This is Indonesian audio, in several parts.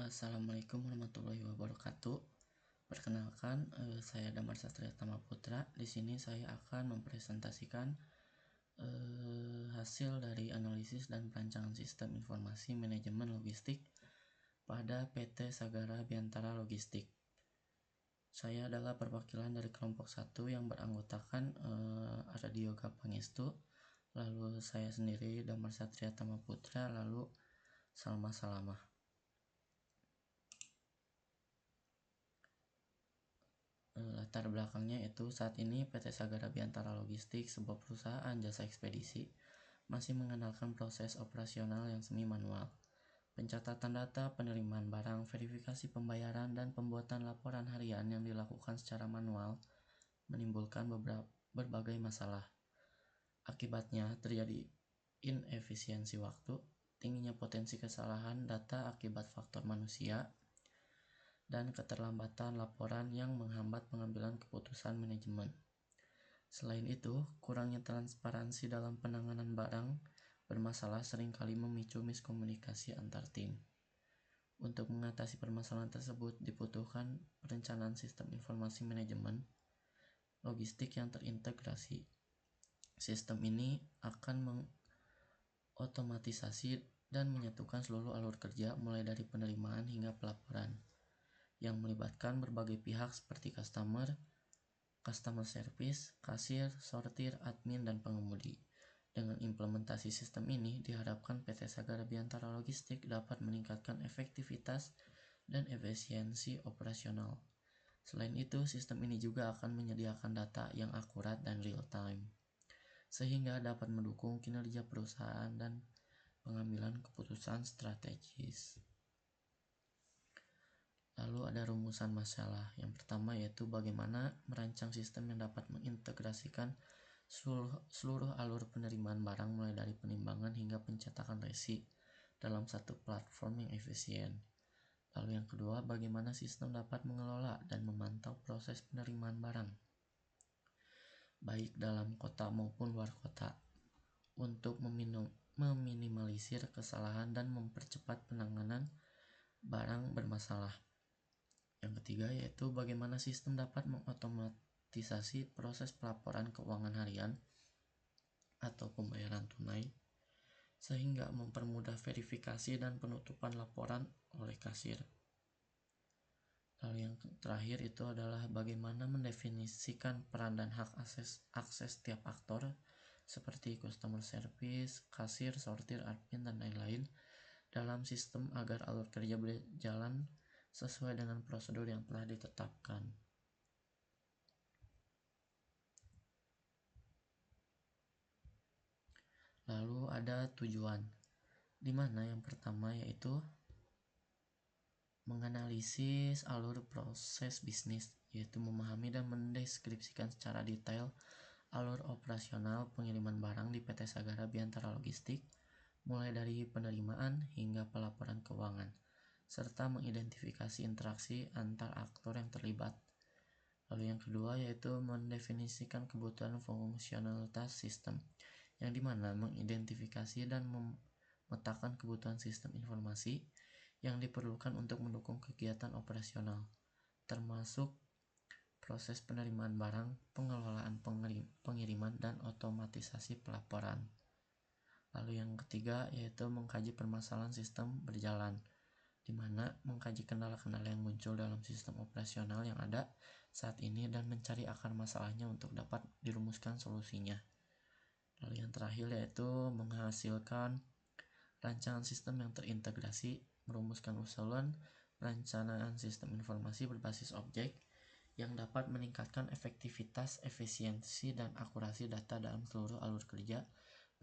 Assalamualaikum warahmatullahi wabarakatuh. Perkenalkan, saya Damar Satria Tama Putra. Di sini saya akan mempresentasikan hasil dari analisis dan perancangan sistem informasi manajemen logistik pada PT Sagara Biantara Logistik. Saya adalah perwakilan dari kelompok 1 yang beranggotakan Ardiyoga Pangestu, lalu saya sendiri Damar Satria Tama Putra, lalu Salma Salamah. Latar belakangnya itu saat ini PT Sagara Biantara Logistik, sebuah perusahaan jasa ekspedisi, masih mengandalkan proses operasional yang semi manual. Pencatatan data, penerimaan barang, verifikasi pembayaran, dan pembuatan laporan harian yang dilakukan secara manual menimbulkan berbagai masalah. Akibatnya terjadi inefisiensi waktu, tingginya potensi kesalahan data akibat faktor manusia, dan keterlambatan laporan yang menghambat pengambilan keputusan manajemen. Selain itu, kurangnya transparansi dalam penanganan barang bermasalah seringkali memicu miskomunikasi antar tim. Untuk mengatasi permasalahan tersebut dibutuhkan perencanaan sistem informasi manajemen logistik yang terintegrasi. Sistem ini akan mengotomatisasi dan menyatukan seluruh alur kerja mulai dari penerimaan hingga pelaporan, yang melibatkan berbagai pihak seperti customer service, kasir, sortir, admin, dan pengemudi. Dengan implementasi sistem ini, diharapkan PT Sagara Biantara Logistik dapat meningkatkan efektivitas dan efisiensi operasional. Selain itu, sistem ini juga akan menyediakan data yang akurat dan real-time, sehingga dapat mendukung kinerja perusahaan dan pengambilan keputusan strategis. Lalu ada rumusan masalah. Yang pertama yaitu bagaimana merancang sistem yang dapat mengintegrasikan seluruh alur penerimaan barang mulai dari penimbangan hingga pencetakan resi dalam satu platform yang efisien. Lalu yang kedua, bagaimana sistem dapat mengelola dan memantau proses penerimaan barang, baik dalam kota maupun luar kota, untuk meminimalisir kesalahan dan mempercepat penanganan barang bermasalah. Yang ketiga yaitu bagaimana sistem dapat mengotomatisasi proses pelaporan keuangan harian atau pembayaran tunai, sehingga mempermudah verifikasi dan penutupan laporan oleh kasir. Lalu yang terakhir itu adalah bagaimana mendefinisikan peran dan hak akses tiap aktor seperti customer service, kasir, sortir, admin, dan lain-lain dalam sistem agar alur kerja berjalan sesuai dengan prosedur yang telah ditetapkan. Lalu ada tujuan, di mana yang pertama yaitu menganalisis alur proses bisnis, yaitu memahami dan mendeskripsikan secara detail alur operasional pengiriman barang di PT Sagara Biantara Logistik, mulai dari penerimaan hingga pelaporan keuangan, serta mengidentifikasi interaksi antar aktor yang terlibat. Lalu yang kedua yaitu mendefinisikan kebutuhan fungsionalitas sistem, yang dimana mengidentifikasi dan memetakan kebutuhan sistem informasi yang diperlukan untuk mendukung kegiatan operasional, termasuk proses penerimaan barang, pengelolaan pengiriman, dan otomatisasi pelaporan. Lalu yang ketiga yaitu mengkaji permasalahan sistem berjalan, di mana mengkaji kendala-kendala yang muncul dalam sistem operasional yang ada saat ini dan mencari akar masalahnya untuk dapat dirumuskan solusinya. Lalu yang terakhir yaitu menghasilkan rancangan sistem yang terintegrasi, merumuskan usulan perencanaan sistem informasi berbasis objek yang dapat meningkatkan efektivitas, efisiensi, dan akurasi data dalam seluruh alur kerja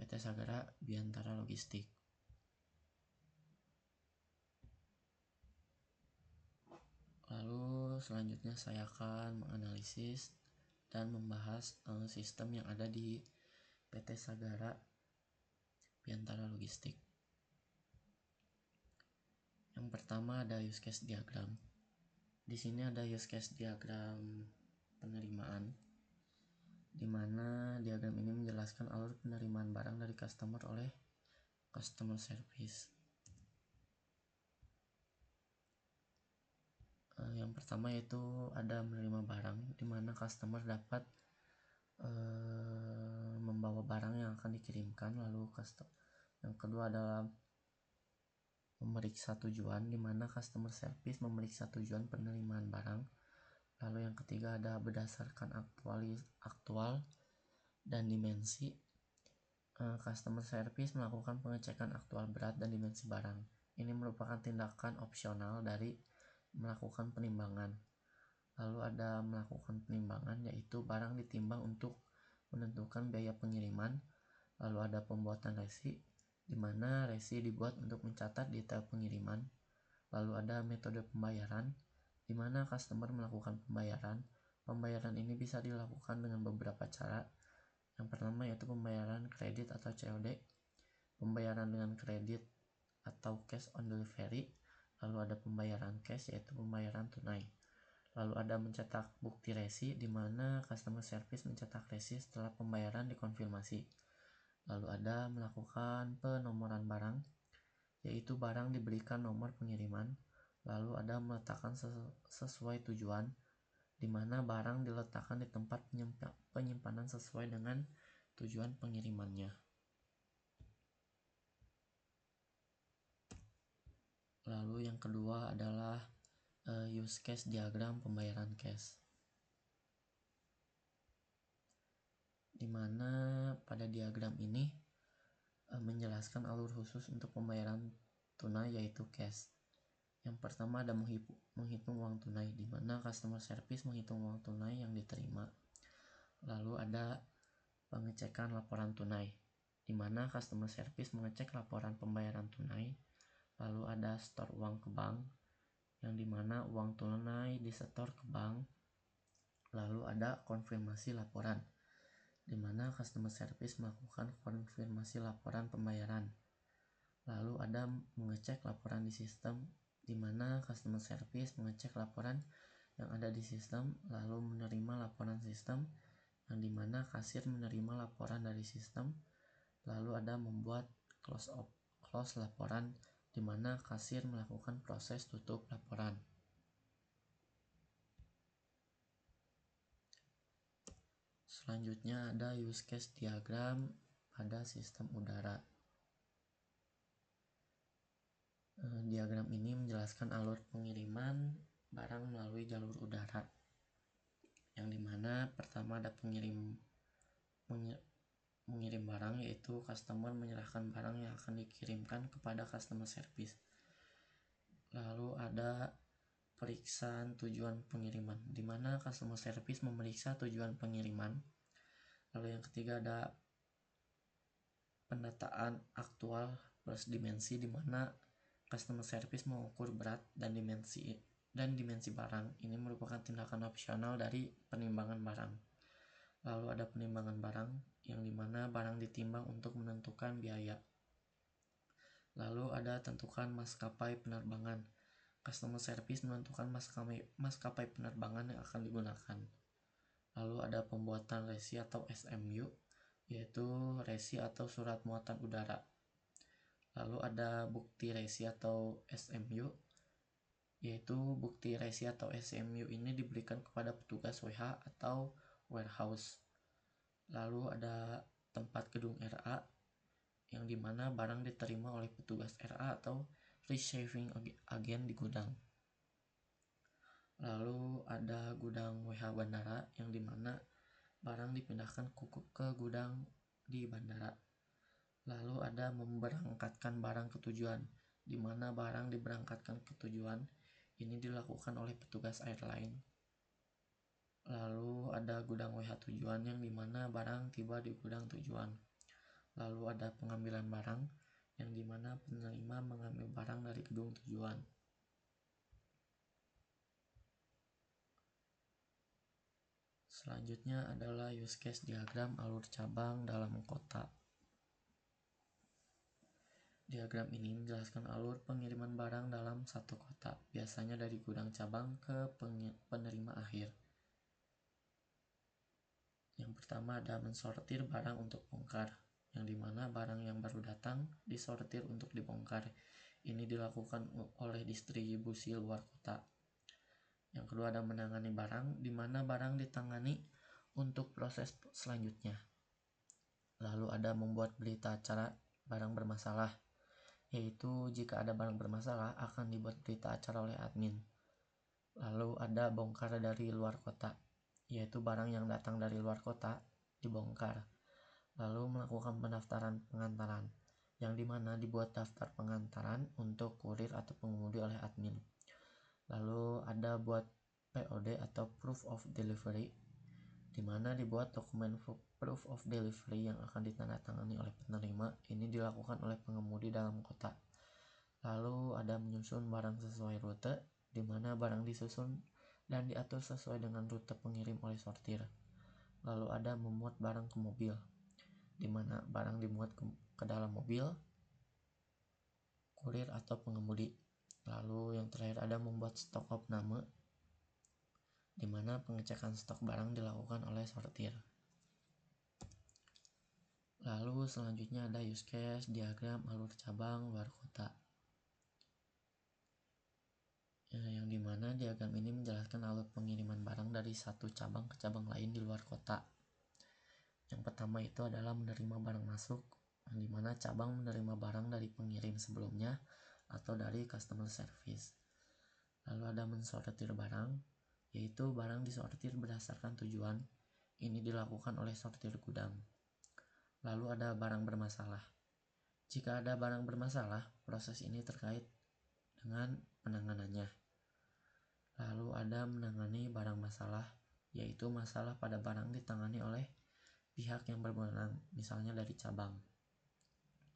PT Sagara Biantara Logistik. Lalu selanjutnya saya akan menganalisis dan membahas sistem yang ada di PT Sagara Biantara Logistik. Yang pertama ada use case diagram. Di sini ada use case diagram penerimaan, di mana diagram ini menjelaskan alur penerimaan barang dari customer oleh customer service. Yang pertama yaitu ada menerima barang, di mana customer dapat membawa barang yang akan dikirimkan. Lalu yang kedua adalah memeriksa tujuan, di mana customer service memeriksa tujuan penerimaan barang. Lalu yang ketiga ada berdasarkan aktual dan dimensi. Customer service melakukan pengecekan aktual berat dan dimensi barang. Ini merupakan tindakan opsional dari melakukan penimbangan. Lalu ada melakukan penimbangan, yaitu barang ditimbang untuk menentukan biaya pengiriman. Lalu ada pembuatan resi, di mana resi dibuat untuk mencatat detail pengiriman. Lalu ada metode pembayaran, di mana customer melakukan pembayaran. Pembayaran ini bisa dilakukan dengan beberapa cara. Yang pertama yaitu pembayaran kredit atau COD, pembayaran dengan kredit atau cash on delivery. Lalu ada pembayaran cash, yaitu pembayaran tunai. Lalu ada mencetak bukti resi, di mana customer service mencetak resi setelah pembayaran dikonfirmasi. Lalu ada melakukan penomoran barang, yaitu barang diberikan nomor pengiriman. Lalu ada meletakkan sesuai tujuan, di mana barang diletakkan di tempat penyimpanan sesuai dengan tujuan pengirimannya. Lalu yang kedua adalah use case diagram pembayaran cash, di mana pada diagram ini menjelaskan alur khusus untuk pembayaran tunai, yaitu cash. Yang pertama ada menghitung uang tunai, di mana customer service menghitung uang tunai yang diterima. Lalu ada pengecekan laporan tunai, di mana customer service mengecek laporan pembayaran tunai. Lalu ada setor uang ke bank, yang dimana uang tunai disetor ke bank. Lalu ada konfirmasi laporan, di mana customer service melakukan konfirmasi laporan pembayaran. Lalu ada mengecek laporan di sistem, di mana customer service mengecek laporan yang ada di sistem. Lalu menerima laporan sistem, yang dimana kasir menerima laporan dari sistem. Lalu ada membuat close laporan, di mana kasir melakukan proses tutup laporan. Selanjutnya ada use case diagram pada sistem udara. Diagram ini menjelaskan alur pengiriman barang melalui jalur udara, yang dimana pertama ada mengirim barang, yaitu customer menyerahkan barang yang akan dikirimkan kepada customer service. Lalu ada periksaan tujuan pengiriman, di mana customer service memeriksa tujuan pengiriman. Lalu yang ketiga ada pendataan aktual plus dimensi, di mana customer service mengukur berat dan dimensi barang. Ini merupakan tindakan opsional dari penimbangan barang. Lalu ada penimbangan barang, yang dimana barang ditimbang untuk menentukan biaya. Lalu ada tentukan maskapai penerbangan. Customer service menentukan maskapai penerbangan yang akan digunakan. Lalu ada pembuatan resi atau SMU, yaitu resi atau surat muatan udara. Lalu ada bukti resi atau SMU, yaitu bukti resi atau SMU ini diberikan kepada petugas WH atau warehouse. Lalu ada tempat gedung RA, yang dimana barang diterima oleh petugas RA atau receiving agent di gudang. Lalu ada gudang WH bandara, yang dimana barang dipindahkan ke gudang di bandara. Lalu ada memberangkatkan barang ke tujuan, di mana barang diberangkatkan ke tujuan. Ini dilakukan oleh petugas airline. Lalu ada gudang WH tujuan, yang dimana barang tiba di gudang tujuan. Lalu ada pengambilan barang, yang dimana penerima mengambil barang dari gedung tujuan. Selanjutnya adalah use case diagram alur cabang dalam kota. Diagram ini menjelaskan alur pengiriman barang dalam satu kota, biasanya dari gudang cabang ke penerima akhir. Yang pertama ada mensortir barang untuk bongkar, yang dimana barang yang baru datang disortir untuk dibongkar. Ini dilakukan oleh distribusi luar kota. Yang kedua ada menangani barang, di mana barang ditangani untuk proses selanjutnya. Lalu ada membuat berita acara barang bermasalah, yaitu jika ada barang bermasalah akan dibuat berita acara oleh admin. Lalu ada bongkar dari luar kota, yaitu barang yang datang dari luar kota dibongkar. Lalu melakukan pendaftaran pengantaran, yang dimana dibuat daftar pengantaran untuk kurir atau pengemudi oleh admin. Lalu ada buat POD atau Proof of Delivery, dimana dibuat dokumen Proof of Delivery yang akan ditandatangani oleh penerima. Ini dilakukan oleh pengemudi dalam kota. Lalu ada menyusun barang sesuai rute, dimana barang disusun dan diatur sesuai dengan rute pengirim oleh sortir. Lalu ada memuat barang ke mobil, di mana barang dimuat ke dalam mobil, kurir atau pengemudi. Lalu yang terakhir ada membuat stok opname, di mana pengecekan stok barang dilakukan oleh sortir. Lalu selanjutnya ada use case, diagram alur cabang luar kota. Yang dimana diagram ini menjelaskan alur pengiriman barang dari satu cabang ke cabang lain di luar kota. Yang pertama itu adalah menerima barang masuk, yang dimana cabang menerima barang dari pengirim sebelumnya atau dari customer service. Lalu ada mensortir barang, yaitu barang disortir berdasarkan tujuan. Ini dilakukan oleh sortir gudang. Lalu ada barang bermasalah. Jika ada barang bermasalah, proses ini terkait dengan penanganannya. Lalu ada menangani barang masalah, yaitu masalah pada barang ditangani oleh pihak yang berwenang, misalnya dari cabang.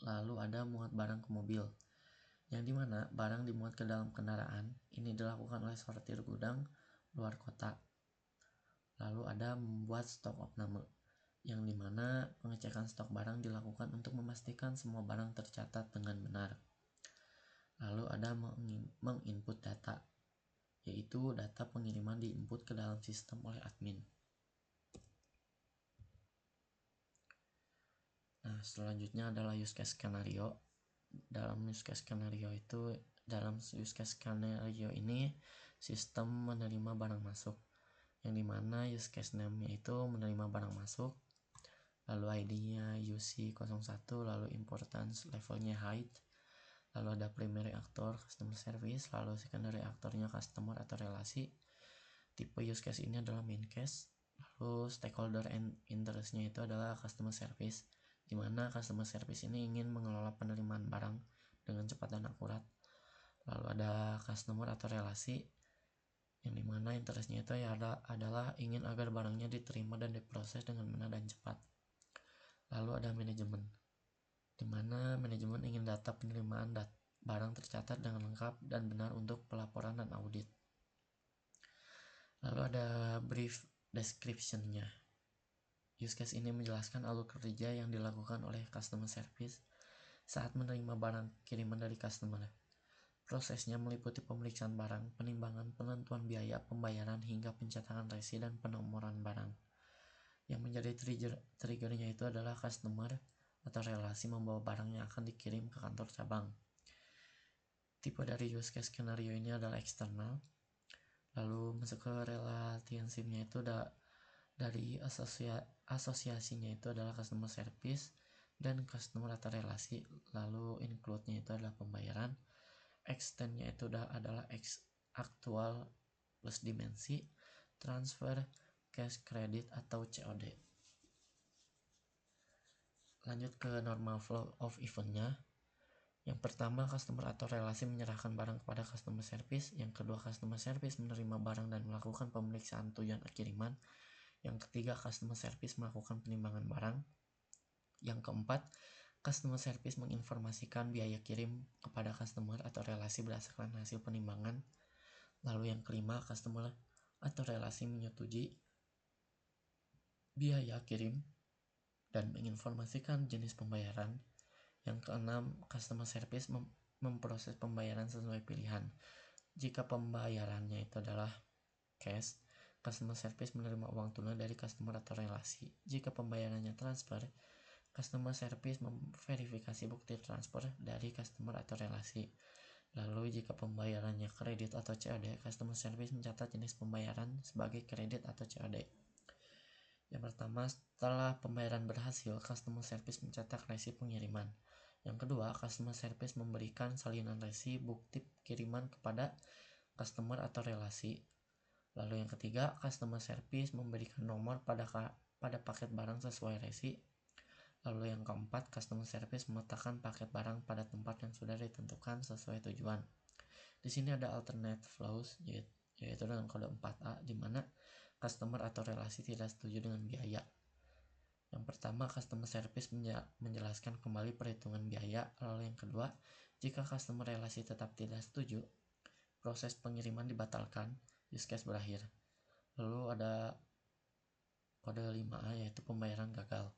Lalu ada muat barang ke mobil, yang dimana barang dimuat ke dalam kendaraan. Ini dilakukan oleh sortir gudang luar kota. Lalu ada membuat stok opname, yang dimana pengecekan stok barang dilakukan untuk memastikan semua barang tercatat dengan benar. Lalu ada menginput data, yaitu data pengiriman diinput ke dalam sistem oleh admin. Nah, selanjutnya adalah use case skenario. Dalam use case skenario ini sistem menerima barang masuk, yang dimana use case name-nya itu menerima barang masuk, lalu ID-nya UC01, lalu importance levelnya height, lalu ada primary actor customer service, lalu secondary actornya customer atau relasi. Tipe use case ini adalah main case. Lalu stakeholder and interest-nya itu adalah customer service, di mana customer service ini ingin mengelola penerimaan barang dengan cepat dan akurat. Lalu ada customer atau relasi, yang dimana interestnya itu adalah ingin agar barangnya diterima dan diproses dengan benar dan cepat. Lalu ada manajemen, di mana manajemen ingin data penerimaan barang tercatat dengan lengkap dan benar untuk pelaporan dan audit. Lalu ada brief description-nya. Use case ini menjelaskan alur kerja yang dilakukan oleh customer service saat menerima barang kiriman dari customer. Prosesnya meliputi pemeriksaan barang, penimbangan, penentuan biaya, pembayaran, hingga pencetakan resi dan penomoran barang. Yang menjadi triggernya itu adalah customer atau relasi membawa barang yang akan dikirim ke kantor cabang. Tipe dari use case skenario ini adalah eksternal. Lalu masuk ke relationship-nya itu dari asosiasinya itu adalah customer service dan customer atau relasi. Lalu include-nya itu adalah pembayaran. Extend-nya itu adalah aktual plus dimensi, transfer, cash credit atau COD. Lanjut ke normal flow of event-nya. Yang pertama, customer atau relasi menyerahkan barang kepada customer service. Yang kedua, customer service menerima barang dan melakukan pemeriksaan tujuan kiriman. Yang ketiga, customer service melakukan penimbangan barang. Yang keempat, customer service menginformasikan biaya kirim kepada customer atau relasi berdasarkan hasil penimbangan. Lalu yang kelima, customer atau relasi menyetujui biaya kirim dan menginformasikan jenis pembayaran. Yang keenam, customer service memproses pembayaran sesuai pilihan. Jika pembayarannya itu adalah cash, customer service menerima uang tunai dari customer atau relasi. Jika pembayarannya transfer, customer service memverifikasi bukti transfer dari customer atau relasi. Lalu jika pembayarannya kredit atau COD, customer service mencatat jenis pembayaran sebagai kredit atau COD. Yang pertama, setelah pembayaran berhasil, customer service mencetak resi pengiriman. Yang kedua, customer service memberikan salinan resi bukti kiriman kepada customer atau relasi. Lalu yang ketiga, customer service memberikan nomor pada paket barang sesuai resi. Lalu yang keempat, customer service meletakkan paket barang pada tempat yang sudah ditentukan sesuai tujuan. Di sini ada alternate flows, yaitu dengan kode 4A, di mana customer atau relasi tidak setuju dengan biaya. Yang pertama, customer service menjelaskan kembali perhitungan biaya. Lalu yang kedua, jika customer relasi tetap tidak setuju, proses pengiriman dibatalkan, use case berakhir. Lalu ada kode 5A, yaitu pembayaran gagal.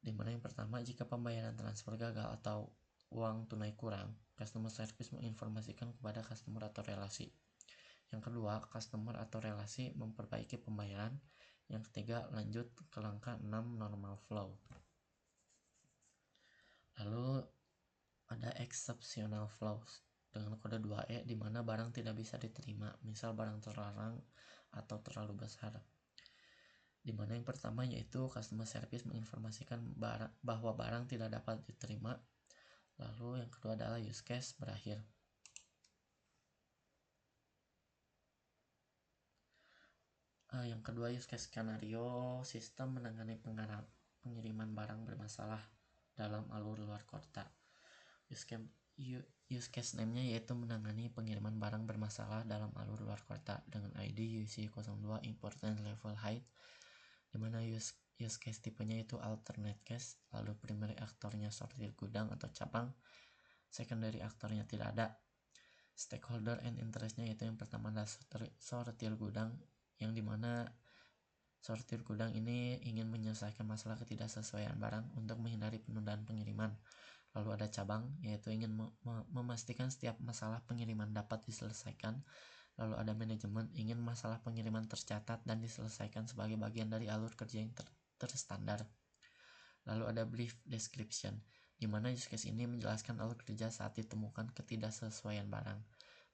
Dimana yang pertama, jika pembayaran transfer gagal atau uang tunai kurang, customer service menginformasikan kepada customer atau relasi. Yang kedua, customer atau relasi memperbaiki pembayaran. Yang ketiga, lanjut ke langkah 6, normal flow. Lalu ada exceptional flows dengan kode 2E, di mana barang tidak bisa diterima, misal barang terlarang atau terlalu besar. Di mana yang pertama yaitu customer service menginformasikan bahwa barang tidak dapat diterima. Lalu yang kedua adalah use case berakhir. Yang kedua, use case skenario, sistem menangani pengiriman barang bermasalah dalam alur luar kota. Use case name-nya yaitu menangani pengiriman barang bermasalah dalam alur luar kota dengan ID UC02 important level height, dimana use case tipenya itu alternate case. Lalu primary aktornya sortir gudang atau cabang, secondary aktornya tidak ada. Stakeholder and interest-nya itu yang pertama adalah sortir gudang, yang dimana sortir gudang ini ingin menyelesaikan masalah ketidaksesuaian barang untuk menghindari penundaan pengiriman. Lalu ada cabang, yaitu ingin memastikan setiap masalah pengiriman dapat diselesaikan. Lalu ada manajemen, ingin masalah pengiriman tercatat dan diselesaikan sebagai bagian dari alur kerja yang terstandar. Lalu ada brief description, di mana use case ini menjelaskan alur kerja saat ditemukan ketidaksesuaian barang.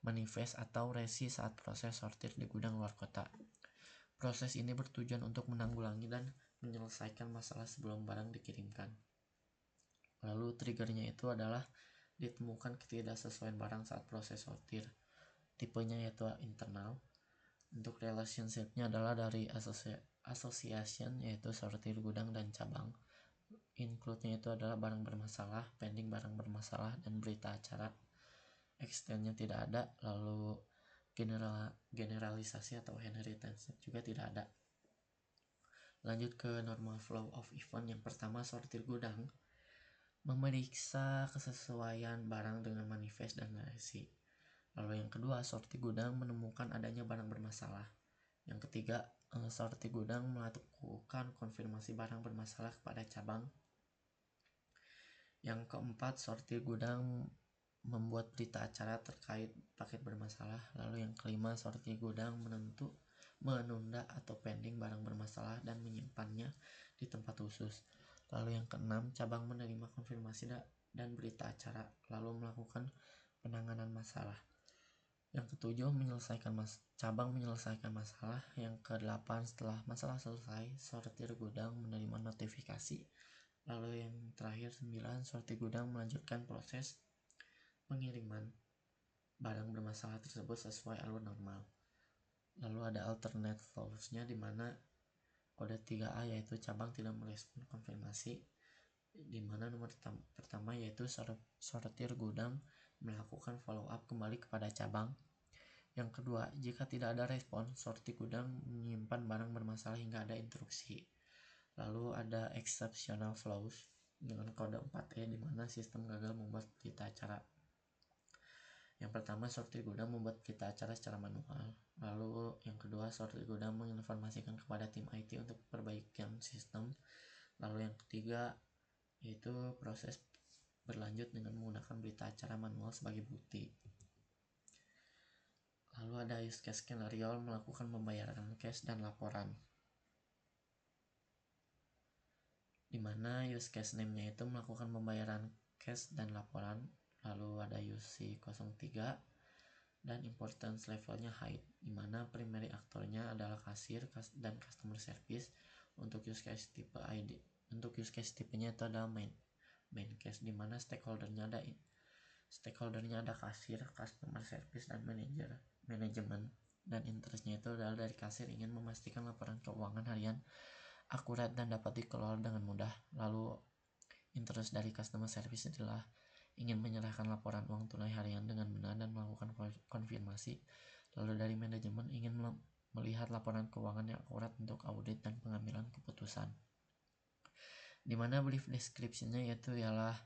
Manifest atau resi saat proses sortir di gudang luar kota. Proses ini bertujuan untuk menanggulangi dan menyelesaikan masalah sebelum barang dikirimkan. Lalu triggernya itu adalah ditemukan ketidaksesuaian barang saat proses sortir. Tipenya yaitu internal. Untuk relationship-nya adalah dari association, yaitu sortir gudang dan cabang. Include-nya itu adalah barang bermasalah, pending barang bermasalah, dan berita acara. Extend-nya tidak ada. Lalu generalisasi atau inheritance juga tidak ada. Lanjut ke normal flow of event. Yang pertama, sortir gudang memeriksa kesesuaian barang dengan manifest dan resi. Lalu yang kedua, sortir gudang menemukan adanya barang bermasalah. Yang ketiga, sortir gudang melakukan konfirmasi barang bermasalah kepada cabang. Yang keempat, sortir gudang membuat berita acara terkait paket bermasalah. Lalu yang kelima, sortir gudang menunda atau pending barang bermasalah dan menyimpannya di tempat khusus. Lalu yang keenam, cabang menerima konfirmasi dan berita acara lalu melakukan penanganan masalah. Yang ketujuh, cabang menyelesaikan masalah. Yang kedelapan, setelah masalah selesai, sortir gudang menerima notifikasi. Lalu yang terakhir 9, sortir gudang melanjutkan proses pengiriman barang bermasalah tersebut sesuai alur normal. Lalu ada alternate flows-nya, di mana kode 3A yaitu cabang tidak merespon konfirmasi, di mana nomor pertama yaitu sortir gudang melakukan follow up kembali kepada cabang. Yang kedua, jika tidak ada respon, sortir gudang menyimpan barang bermasalah hingga ada instruksi. Lalu ada exceptional flows dengan kode 4E, di mana sistem gagal membuat berita acara. Yang pertama, sortir gudang membuat berita acara secara manual. Lalu yang kedua, sortir gudang menginformasikan kepada tim IT untuk perbaikan sistem. Lalu yang ketiga yaitu proses berlanjut dengan menggunakan berita acara manual sebagai bukti. Lalu ada use case skenario melakukan pembayaran cash dan laporan, di mana use case name-nya itu melakukan pembayaran cash dan laporan. lalu ada UC03, dan importance levelnya high, dimana primary aktornya adalah kasir dan customer service. Untuk use case tipe ID, untuk use case tipenya itu adalah main case, dimana stakeholdernya ada kasir, customer service, dan manajemen, dan interestnya itu adalah dari kasir ingin memastikan laporan keuangan harian akurat dan dapat dikelola dengan mudah. Lalu interest dari customer service adalah ingin menyerahkan laporan uang tunai harian dengan benar dan melakukan konfirmasi. Lalu dari manajemen ingin melihat laporan keuangan yang akurat untuk audit dan pengambilan keputusan. Dimana brief description-nya yaitu ialah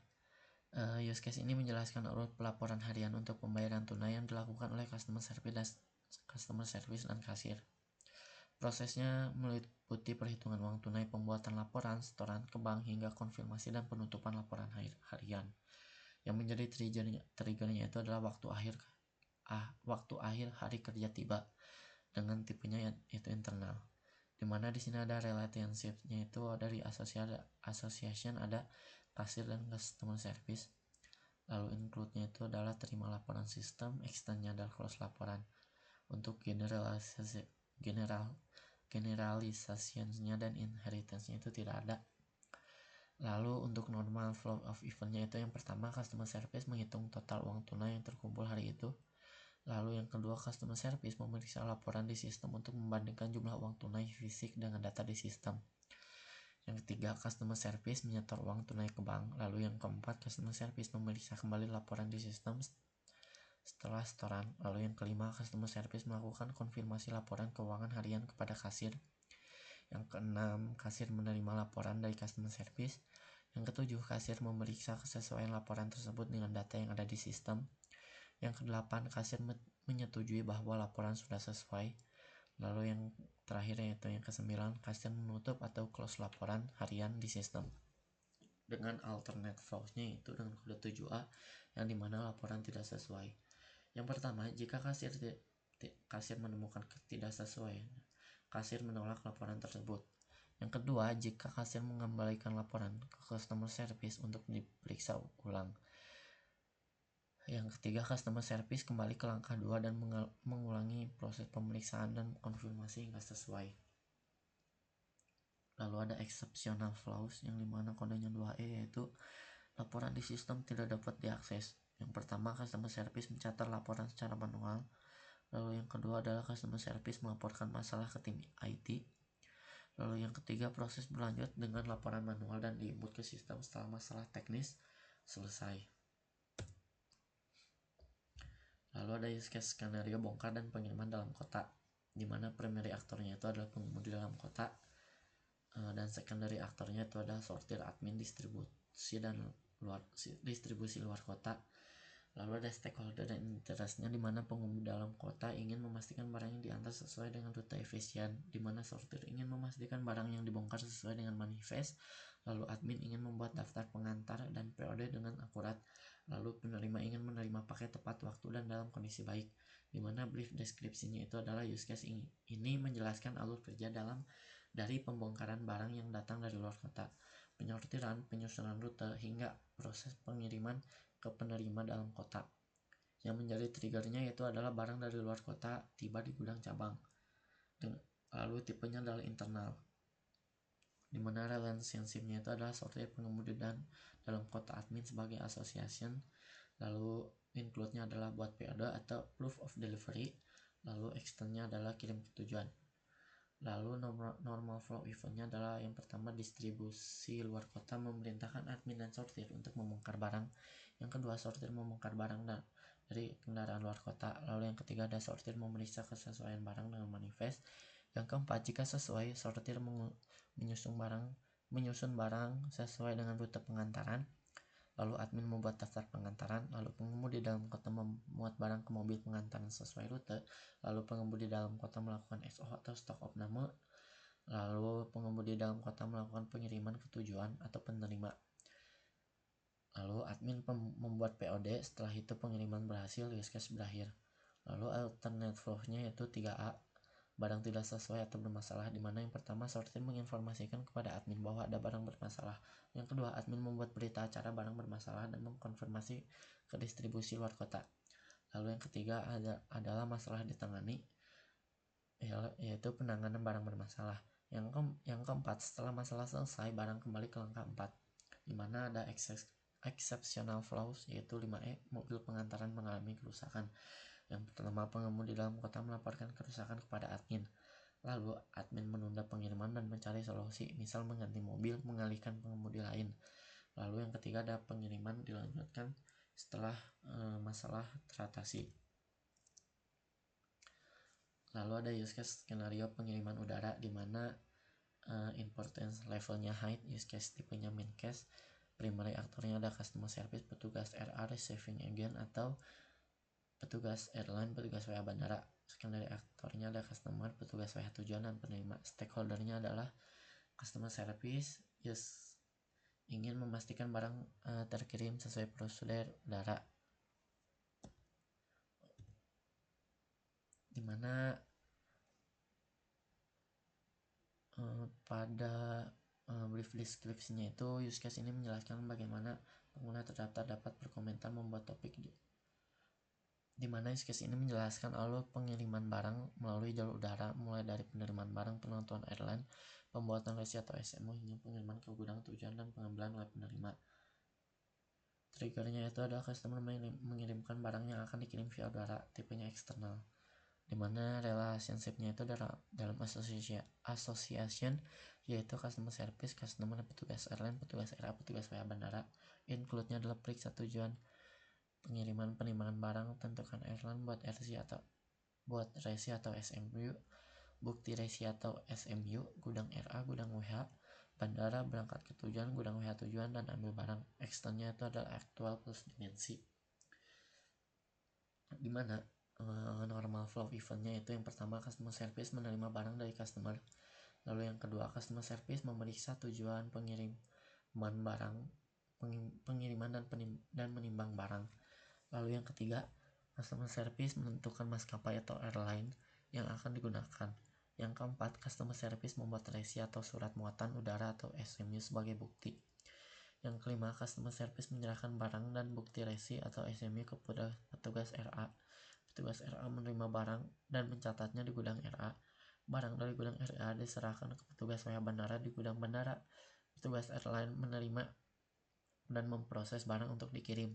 use case ini menjelaskan alur pelaporan harian untuk pembayaran tunai yang dilakukan oleh customer service dan kasir. Prosesnya meliputi perhitungan uang tunai, pembuatan laporan, setoran ke bank, hingga konfirmasi dan penutupan laporan harian. Yang menjadi triggernya itu adalah waktu akhir hari kerja tiba, dengan tipenya yaitu internal. Dimana di sini ada relationship-nya itu dari association ada kasir dan customer service. Lalu include-nya itu adalah terima laporan sistem, extend-nya adalah close laporan. Untuk generalisasinya dan inheritance-nya itu tidak ada. Lalu untuk normal flow of event-nya itu yang pertama customer service menghitung total uang tunai yang terkumpul hari itu. Lalu yang kedua customer service memeriksa laporan di sistem untuk membandingkan jumlah uang tunai fisik dengan data di sistem. Yang ketiga customer service menyetor uang tunai ke bank. Lalu yang keempat customer service memeriksa kembali laporan di sistem setelah setoran. Lalu yang kelima customer service melakukan konfirmasi laporan keuangan harian kepada kasir. Yang keenam, kasir menerima laporan dari customer service. Yang ketujuh, kasir memeriksa kesesuaian laporan tersebut dengan data yang ada di sistem. Yang kedelapan, kasir menyetujui bahwa laporan sudah sesuai. Lalu yang terakhir yaitu yang kesembilan, kasir menutup atau close laporan harian di sistem dengan alternate flows-nya itu dengan kode 7A yang dimana laporan tidak sesuai. Yang pertama, jika kasir menemukan ketidaksesuaian, kasir menolak laporan tersebut. Yang kedua, jika kasir mengembalikan laporan ke customer service untuk diperiksa ulang. Yang ketiga, customer service kembali ke langkah 2 dan mengulangi proses pemeriksaan dan konfirmasi hingga sesuai. Lalu ada exceptional flows yang dimana kodenya 2E, yaitu laporan di sistem tidak dapat diakses. Yang pertama, customer service mencatat laporan secara manual. Lalu yang kedua adalah customer service melaporkan masalah ke tim IT. Lalu yang ketiga, proses berlanjut dengan laporan manual dan diinput ke sistem setelah masalah teknis selesai. Lalu ada use case skenario bongkar dan pengiriman dalam kota, di mana primary aktornya itu adalah pengemudi dalam kota, dan secondary aktornya itu adalah sortir, admin, distribusi luar kota. Lalu ada stakeholder dan interestnya, di mana pengemudi dalam kota ingin memastikan barang yang diantar sesuai dengan rute efisien, di mana sortir ingin memastikan barang yang dibongkar sesuai dengan manifest. Lalu admin ingin membuat daftar pengantar dan POD dengan akurat. Lalu penerima ingin menerima paket tepat waktu dan dalam kondisi baik, di mana brief deskripsinya itu adalah use case ini menjelaskan alur kerja dari pembongkaran barang yang datang dari luar kota, penyortiran, penyusunan rute, hingga proses pengiriman ke penerima dalam kota. Yang menjadi triggernya yaitu adalah barang dari luar kota tiba di gudang cabang. Lalu tipenya adalah internal, di mana relationship-nya itu adalah sortir, pengemudi, dan dalam kota admin sebagai association. Lalu include-nya adalah buat POD atau proof of delivery. Lalu extend-nya adalah kirim ke tujuan. Lalu normal flow event-nya adalah yang pertama, distribusi luar kota memerintahkan admin dan sortir untuk membongkar barang. Yang kedua, sortir membongkar barang dari kendaraan luar kota. Lalu yang ketiga, ada sortir memeriksa kesesuaian barang dengan manifest. Yang keempat, jika sesuai, sortir menyusun barang sesuai dengan rute pengantaran. Lalu admin membuat daftar pengantaran. Lalu pengemudi dalam kota memuat barang ke mobil pengantaran sesuai rute. Lalu pengemudi dalam kota melakukan SO atau stock opname. Lalu pengemudi dalam kota melakukan pengiriman ke tujuan atau penerima. Lalu admin membuat POD. Setelah itu pengiriman berhasil, use case berakhir. Lalu alternate flow-nya yaitu 3A. barang tidak sesuai atau bermasalah, di mana yang pertama sortir menginformasikan kepada admin bahwa ada barang bermasalah. Yang kedua, admin membuat berita acara barang bermasalah dan mengkonfirmasi ke distribusi luar kota. Lalu yang ketiga adalah masalah ditangani, yaitu penanganan barang bermasalah. Yang keempat, setelah masalah selesai, barang kembali ke langkah 4, di mana ada exceptional flows, yaitu 5E, mobil pengantaran mengalami kerusakan. Yang pertama, pengemudi dalam kota melaporkan kerusakan kepada admin. Lalu, admin menunda pengiriman dan mencari solusi, misal mengganti mobil, mengalihkan pengemudi lain. Lalu yang ketiga, ada pengiriman dilanjutkan setelah masalah teratasi. Lalu ada use case skenario pengiriman udara, di mana importance levelnya high, use case tipenya main case, primary aktornya ada customer service, petugas RA, receiving agent atau petugas airline, petugas WA bandara. Secondary aktornya ada customer, petugas WA tujuan dan penerima. Stakeholdernya adalah customer service, ingin memastikan barang terkirim sesuai prosedur udara, dimana pada brief deskripsinya itu use case ini menjelaskan bagaimana pengguna terdaftar dapat berkomentar membuat topik, di mana use case ini menjelaskan alur pengiriman barang melalui jalur udara, mulai dari penerimaan barang, penentuan airline, pembuatan resi atau SMO, hingga pengiriman ke gudang tujuan dan pengambilan oleh penerima. Triggernya itu adalah customer mengirimkan barang yang akan dikirim via udara, tipenya eksternal, di mana relationship-nya itu dalam association, yaitu customer service, customer, petugas airline, petugas RA, petugas WA bandara. Include-nya adalah periksa tujuan pengiriman, penimbangan barang, tentukan airline, buat resi atau SMU, bukti resi atau SMU, gudang RA, gudang WH, bandara, berangkat ke tujuan, gudang WH tujuan, dan ambil barang. Externnya itu adalah actual plus dimensi, dimana normal flow eventnya itu yang pertama, customer service menerima barang dari customer. Lalu yang kedua, customer service memeriksa tujuan pengiriman barang, pengiriman dan menimbang barang. Lalu yang ketiga, customer service menentukan maskapai atau airline yang akan digunakan. Yang keempat, customer service membuat resi atau surat muatan udara atau SMU sebagai bukti. Yang kelima, customer service menyerahkan barang dan bukti resi atau SMU ke petugas RA. Petugas RA menerima barang dan mencatatnya di gudang RA. Barang dari gudang RA diserahkan ke petugas WA bandara di gudang bandara. Petugas airline menerima dan memproses barang untuk dikirim.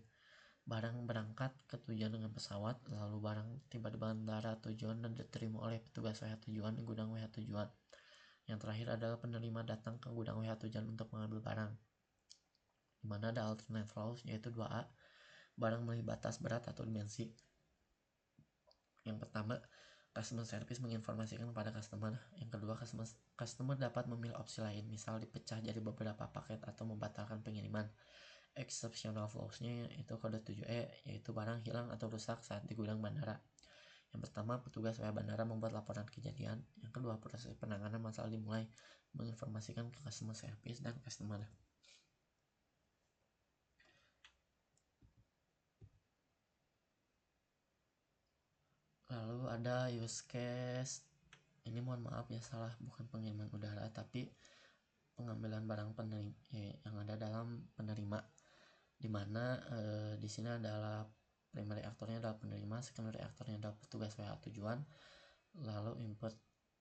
Barang berangkat ke tujuan dengan pesawat, lalu barang tiba di bandara tujuan dan diterima oleh petugas WH tujuan di gudang WH tujuan. Yang terakhir adalah penerima datang ke gudang WH tujuan untuk mengambil barang, di mana ada alternate flows, yaitu 2A, barang melebihi batas berat atau dimensi. Yang pertama, customer service menginformasikan kepada customer. Yang kedua, customer dapat memilih opsi lain, misal dipecah jadi beberapa paket atau membatalkan pengiriman. Exceptional flows-nya itu kode 7E, yaitu barang hilang atau rusak saat di gudang bandara. Yang pertama, petugas WA bandara membuat laporan kejadian. Yang kedua, proses penanganan masalah dimulai, menginformasikan ke customer service dan customer. Lalu ada use case, ini mohon maaf ya, salah, bukan pengiriman udara tapi pengambilan barang penerima yang ada dalam penerima, dimana di sini adalah primary aktornya adalah penerima, secondary aktornya adalah petugas WA tujuan. Lalu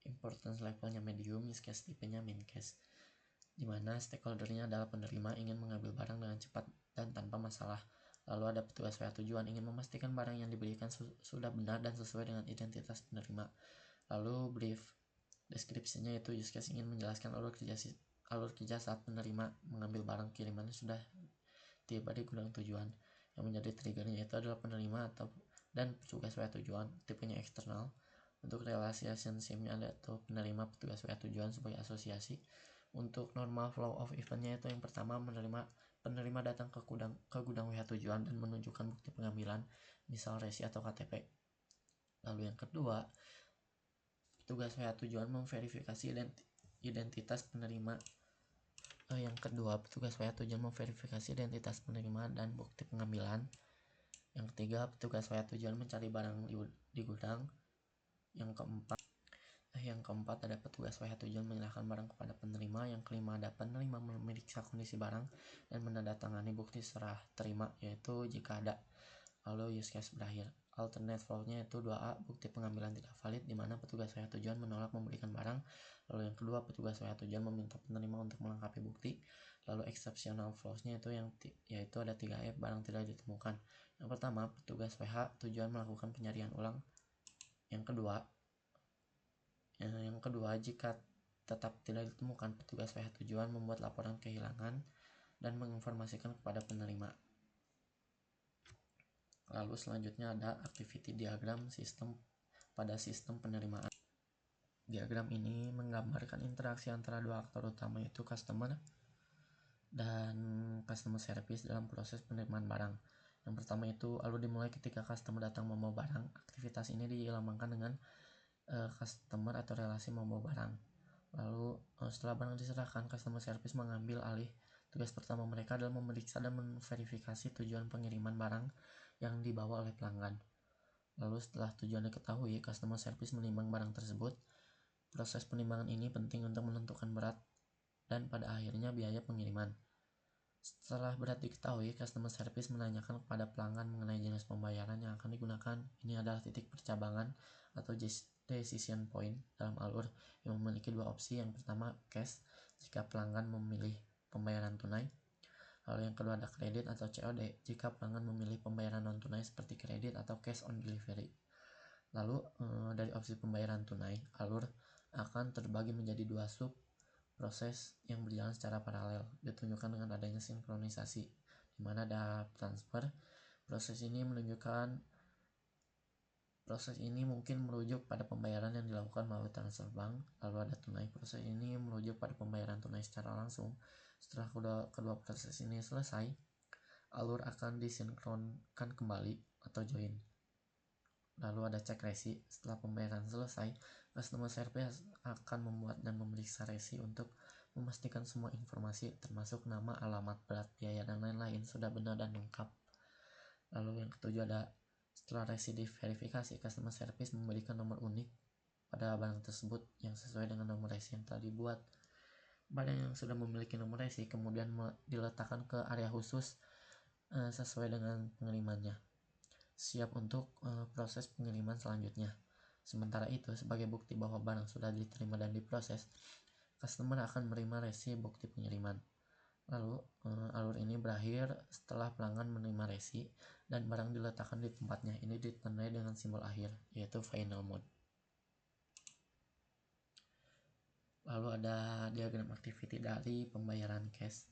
importance levelnya medium, use case tipenya main case, dimana stakeholdernya adalah penerima ingin mengambil barang dengan cepat dan tanpa masalah. Lalu ada petugas WA tujuan ingin memastikan barang yang diberikan sudah benar dan sesuai dengan identitas penerima. Lalu brief deskripsinya itu use case ingin menjelaskan alur kerja saat penerima mengambil barang kirimannya sudah tiba di gudang tujuan. Yang menjadi triggernya itu adalah penerima dan petugas WA tujuan, tipenya eksternal. Untuk relationship-nya ada tuh penerima, petugas WA tujuan sebagai asosiasi. Untuk normal flow of event-nya itu yang pertama, penerima datang ke gudang WA tujuan dan menunjukkan bukti pengambilan, misal resi atau KTP. Lalu yang kedua, petugas WA tujuan memverifikasi identitas penerima. Yang kedua, petugas WA tujuan memverifikasi identitas penerima dan bukti pengambilan. Yang ketiga, petugas WA tujuan mencari barang di gudang. Yang keempat, Yang keempat ada petugas WH tujuan menyerahkan barang kepada penerima. Yang kelima ada penerima memeriksa kondisi barang dan menandatangani bukti serah terima, yaitu jika ada. Lalu use case berakhir. Alternate flow-nya itu 2A, bukti pengambilan tidak valid di mana petugas WH tujuan menolak memberikan barang. Lalu yang kedua, petugas WH tujuan meminta penerima untuk melengkapi bukti. Lalu exceptional flows-nya itu yaitu ada 3F, barang tidak ditemukan. Yang pertama, petugas WH tujuan melakukan pencarian ulang. Yang kedua, jika tetap tidak ditemukan, petugas WH tujuan membuat laporan kehilangan dan menginformasikan kepada penerima. Lalu selanjutnya ada activity diagram sistem pada sistem penerimaan. Diagram ini menggambarkan interaksi antara dua aktor utama, yaitu customer dan customer service dalam proses penerimaan barang. Yang pertama itu alur dimulai ketika customer datang membawa barang. Aktivitas ini dilambangkan dengan customer atau relasi membawa barang. Lalu setelah barang diserahkan, customer service mengambil alih. Tugas pertama mereka adalah memeriksa dan memverifikasi tujuan pengiriman barang yang dibawa oleh pelanggan. Lalu setelah tujuan diketahui, customer service menimbang barang tersebut. Proses penimbangan ini penting untuk menentukan berat dan pada akhirnya biaya pengiriman. Setelah berat diketahui, customer service menanyakan kepada pelanggan mengenai jenis pembayaran yang akan digunakan. Ini adalah titik percabangan atau decision point dalam alur yang memiliki dua opsi. Yang pertama, cash, jika pelanggan memilih pembayaran tunai. Lalu yang kedua ada kredit atau COD, jika pelanggan memilih pembayaran non tunai seperti kredit atau cash on delivery. Lalu dari opsi pembayaran tunai, alur akan terbagi menjadi dua sub proses yang berjalan secara paralel, ditunjukkan dengan adanya sinkronisasi, di mana ada transfer. Proses ini mungkin merujuk pada pembayaran yang dilakukan melalui transfer bank. Lalu ada tunai. Proses ini merujuk pada pembayaran tunai secara langsung. Setelah kedua proses ini selesai, alur akan disinkronkan kembali atau join. Lalu ada cek resi. Setelah pembayaran selesai, customer service akan membuat dan memeriksa resi untuk memastikan semua informasi termasuk nama, alamat, berat, biaya, dan lain-lain sudah benar dan lengkap. Lalu yang ketujuh ada setelah resi diverifikasi, customer service memberikan nomor unik pada barang tersebut yang sesuai dengan nomor resi yang telah dibuat. Barang yang sudah memiliki nomor resi kemudian diletakkan ke area khusus sesuai dengan pengirimannya, siap untuk proses pengiriman selanjutnya. Sementara itu, sebagai bukti bahwa barang sudah diterima dan diproses, customer akan menerima resi bukti pengiriman. Lalu alur ini berakhir setelah pelanggan menerima resi dan barang diletakkan di tempatnya. Ini ditandai dengan simbol akhir, yaitu final mode. Lalu ada diagram activity dari pembayaran cash,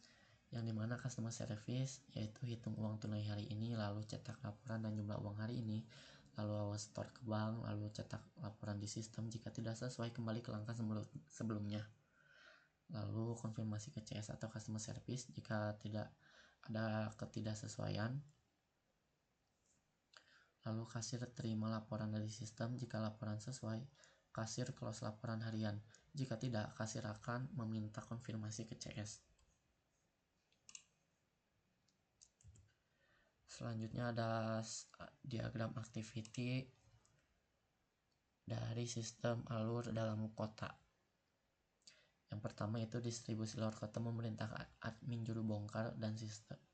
yang dimana customer service yaitu hitung uang tunai hari ini, lalu cetak laporan dan jumlah uang hari ini, lalu store ke bank, lalu cetak laporan di sistem. Jika tidak sesuai, kembali ke langkah sebelumnya. Lalu konfirmasi ke CS atau customer service jika tidak ada ketidaksesuaian. Lalu kasir terima laporan dari sistem. Jika laporan sesuai, kasir close laporan harian. Jika tidak, kasir akan meminta konfirmasi ke CS. Selanjutnya ada diagram activity dari sistem alur dalam kota. Yang pertama itu distribusi luar kota memerintahkan admin juru bongkar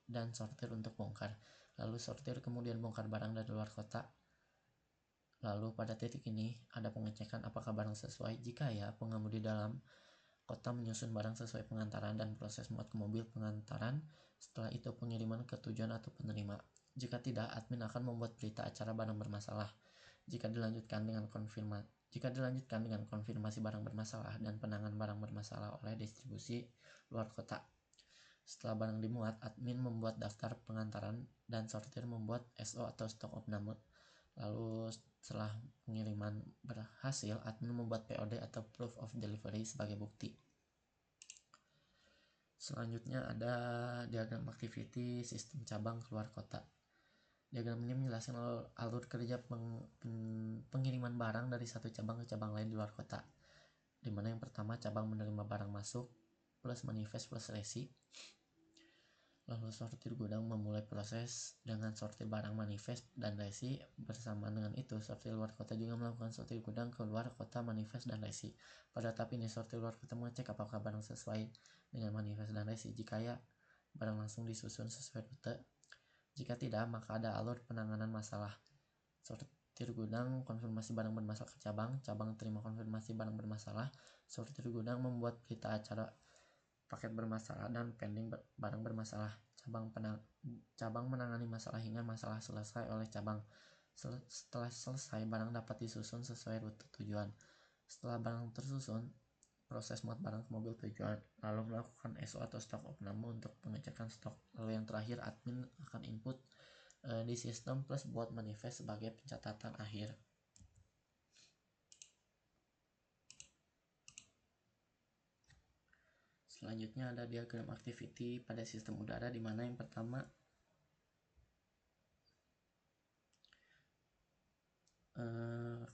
dan sortir untuk bongkar. Lalu sortir kemudian bongkar barang dari luar kota. Lalu pada titik ini ada pengecekan apakah barang sesuai. Jika ya, pengemudi dalam kota menyusun barang sesuai pengantaran dan proses muat ke mobil pengantaran. Setelah itu pengiriman ke tujuan atau penerima. Jika tidak, admin akan membuat berita acara barang bermasalah. Jika dilanjutkan dengan konfirmasi barang bermasalah dan penanganan barang bermasalah oleh distribusi luar kota. Setelah barang dimuat, admin membuat daftar pengantaran dan sortir membuat SO atau stock of number. Lalu setelah pengiriman berhasil, admin membuat POD atau proof of delivery sebagai bukti. Selanjutnya ada diagram activity sistem cabang keluar kota. Diagram ini menjelaskan alur kerja pengiriman barang dari satu cabang ke cabang lain di luar kota, di mana yang pertama cabang menerima barang masuk plus manifest plus resi. Lalu sortir gudang memulai proses dengan sortir barang manifest dan resi. Bersamaan dengan itu, sortir luar kota juga melakukan sortir gudang ke luar kota manifest dan resi. Pada tahap ini, sortir luar kota mengecek apakah barang sesuai dengan manifest dan resi. Jika ya, barang langsung disusun sesuai rute. Jika tidak, maka ada alur penanganan masalah. Sortir gudang konfirmasi barang bermasalah ke cabang. Cabang terima konfirmasi barang bermasalah. Sortir gudang membuat berita acara paket bermasalah dan pending barang bermasalah. Cabang menangani masalah hingga masalah selesai oleh cabang. Setelah selesai, barang dapat disusun sesuai rute tujuan. Setelah barang tersusun, proses muat barang ke mobil tujuan, lalu melakukan SO atau stock opname untuk pengecekan stok. Lalu yang terakhir, admin akan input di sistem plus buat manifest sebagai pencatatan akhir. Selanjutnya ada diagram activity pada sistem udara, di mana yang pertama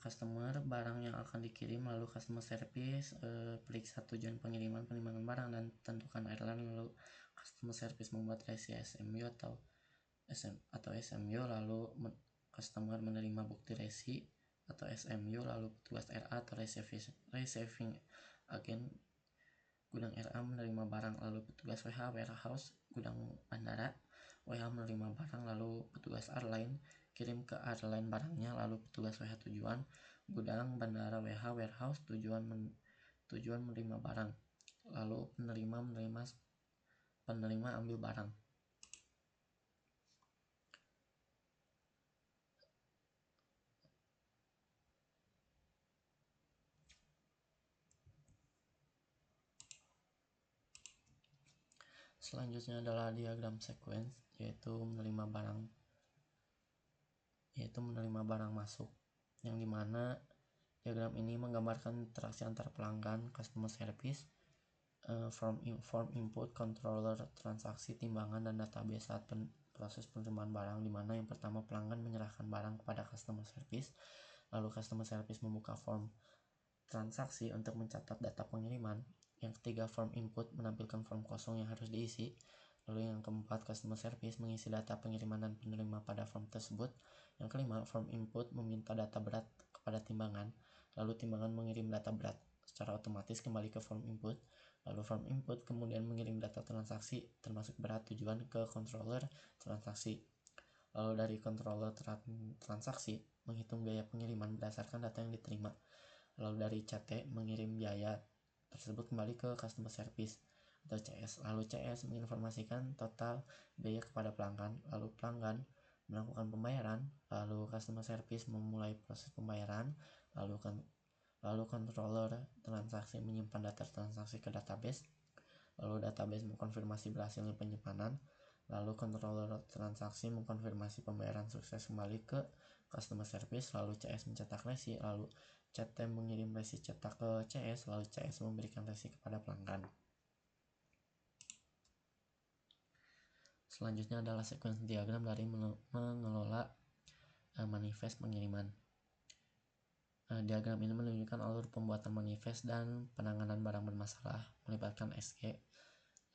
customer, barang yang akan dikirim, lalu customer service, periksa tujuan pengiriman, penimbangan barang, dan tentukan airline. Lalu customer service membuat resi SMU atau SMU, lalu customer menerima bukti resi atau SMU, lalu petugas RA atau receiving agent gudang RA menerima barang, lalu petugas WH warehouse gudang bandara WH menerima barang, lalu petugas airline kirim ke airline barangnya, lalu petugas WH tujuan gudang bandara WH warehouse tujuan menerima barang, lalu penerima ambil barang. Selanjutnya adalah diagram sequence, yaitu menerima barang masuk, yang dimana diagram ini menggambarkan interaksi antar pelanggan, customer service, form input, controller, transaksi, timbangan, dan database saat proses penerimaan barang, dimana yang pertama pelanggan menyerahkan barang kepada customer service, lalu customer service membuka form transaksi untuk mencatat data pengiriman. Yang ketiga, form input menampilkan form kosong yang harus diisi. Lalu yang keempat, customer service mengisi data pengiriman dan penerima pada form tersebut. Yang kelima, form input meminta data berat kepada timbangan, lalu timbangan mengirim data berat secara otomatis kembali ke form input. Lalu form input kemudian mengirim data transaksi termasuk berat tujuan ke controller transaksi. Lalu dari controller transaksi menghitung biaya pengiriman berdasarkan data yang diterima. Lalu dari CT mengirim biaya tersebut kembali ke customer service atau CS. Lalu CS menginformasikan total biaya kepada pelanggan, lalu pelanggan melakukan pembayaran, lalu customer service memulai proses pembayaran, lalu controller transaksi menyimpan data transaksi ke database, lalu database mengkonfirmasi berhasilnya penyimpanan, lalu controller transaksi mengkonfirmasi pembayaran sukses kembali ke customer service, lalu CS mencetak resi, lalu CT mengirim resi cetak ke CS, lalu CS memberikan resi kepada pelanggan. Selanjutnya adalah sequence diagram dari mengelola manifest pengiriman. Diagram ini menunjukkan alur pembuatan manifest dan penanganan barang bermasalah, melibatkan SG,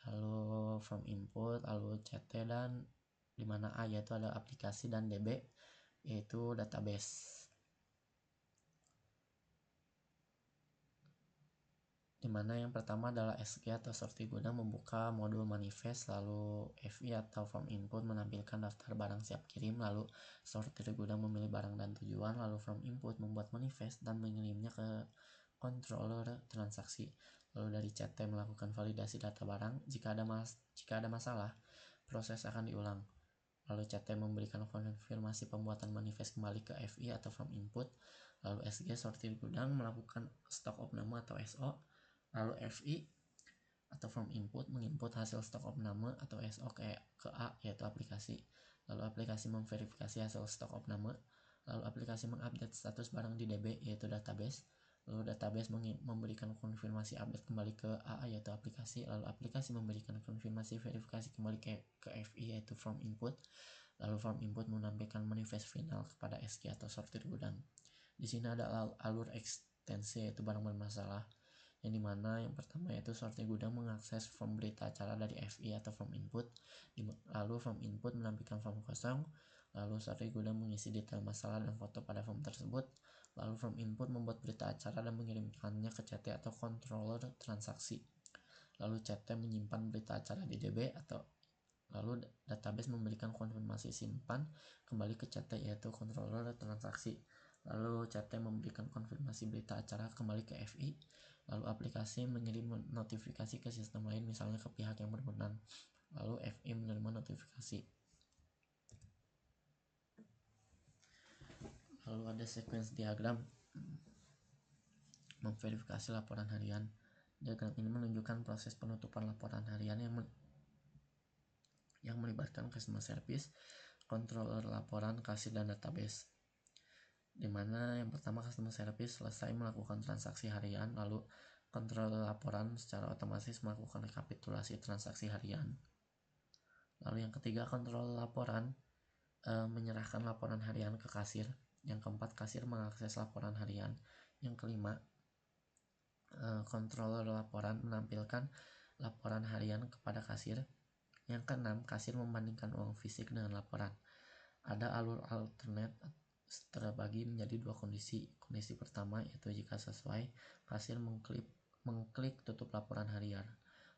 lalu form input, lalu CT, dan dimana A yaitu ada aplikasi dan DB yaitu database. Dimana yang pertama adalah SG atau sortir gudang membuka modul manifest, lalu FI atau form input menampilkan daftar barang siap kirim, lalu sortir gudang memilih barang dan tujuan, lalu form input membuat manifest dan mengirimnya ke controller transaksi, lalu dari CT melakukan validasi data barang. Jika ada masalah, proses akan diulang, lalu CT memberikan konfirmasi pembuatan manifest kembali ke FI atau form input, lalu SG sortir gudang melakukan stock opname atau SO, lalu FI atau form input menginput hasil stok opname atau SO ke A yaitu aplikasi, lalu aplikasi memverifikasi hasil stok opname, lalu aplikasi mengupdate status barang di DB yaitu database, lalu database memberikan konfirmasi update kembali ke A yaitu aplikasi, lalu aplikasi memberikan konfirmasi verifikasi kembali ke FI yaitu form input, lalu form input menampilkan manifest final kepada SG atau sortir gudang. Di sini ada alur ekstensi yaitu barang bermasalah. yang dimana yang pertama yaitu sortir gudang mengakses form berita acara dari FI atau form input, lalu form input menampilkan form kosong, lalu sortir gudang mengisi detail masalah dan foto pada form tersebut, lalu form input membuat berita acara dan mengirimkannya ke CT atau controller transaksi, lalu CT menyimpan berita acara di DB atau lalu database memberikan konfirmasi simpan kembali ke CT yaitu controller transaksi, lalu CT memberikan konfirmasi berita acara kembali ke FI, lalu aplikasi mengirim notifikasi ke sistem lain misalnya ke pihak yang berwenang, lalu FI menerima notifikasi. Lalu ada sequence diagram memverifikasi laporan harian. Diagram ini menunjukkan proses penutupan laporan harian yang melibatkan customer service, controller laporan, kasir, dan database. Dimana yang pertama customer service selesai melakukan transaksi harian, lalu controller laporan secara otomatis melakukan rekapitulasi transaksi harian. Lalu yang ketiga controller laporan menyerahkan laporan harian ke kasir. Yang keempat kasir mengakses laporan harian. Yang kelima controller laporan menampilkan laporan harian kepada kasir. Yang keenam kasir membandingkan uang fisik dengan laporan. Ada alur alternate terbagi menjadi dua kondisi. Kondisi pertama yaitu jika sesuai, kasir mengklik tutup laporan harian.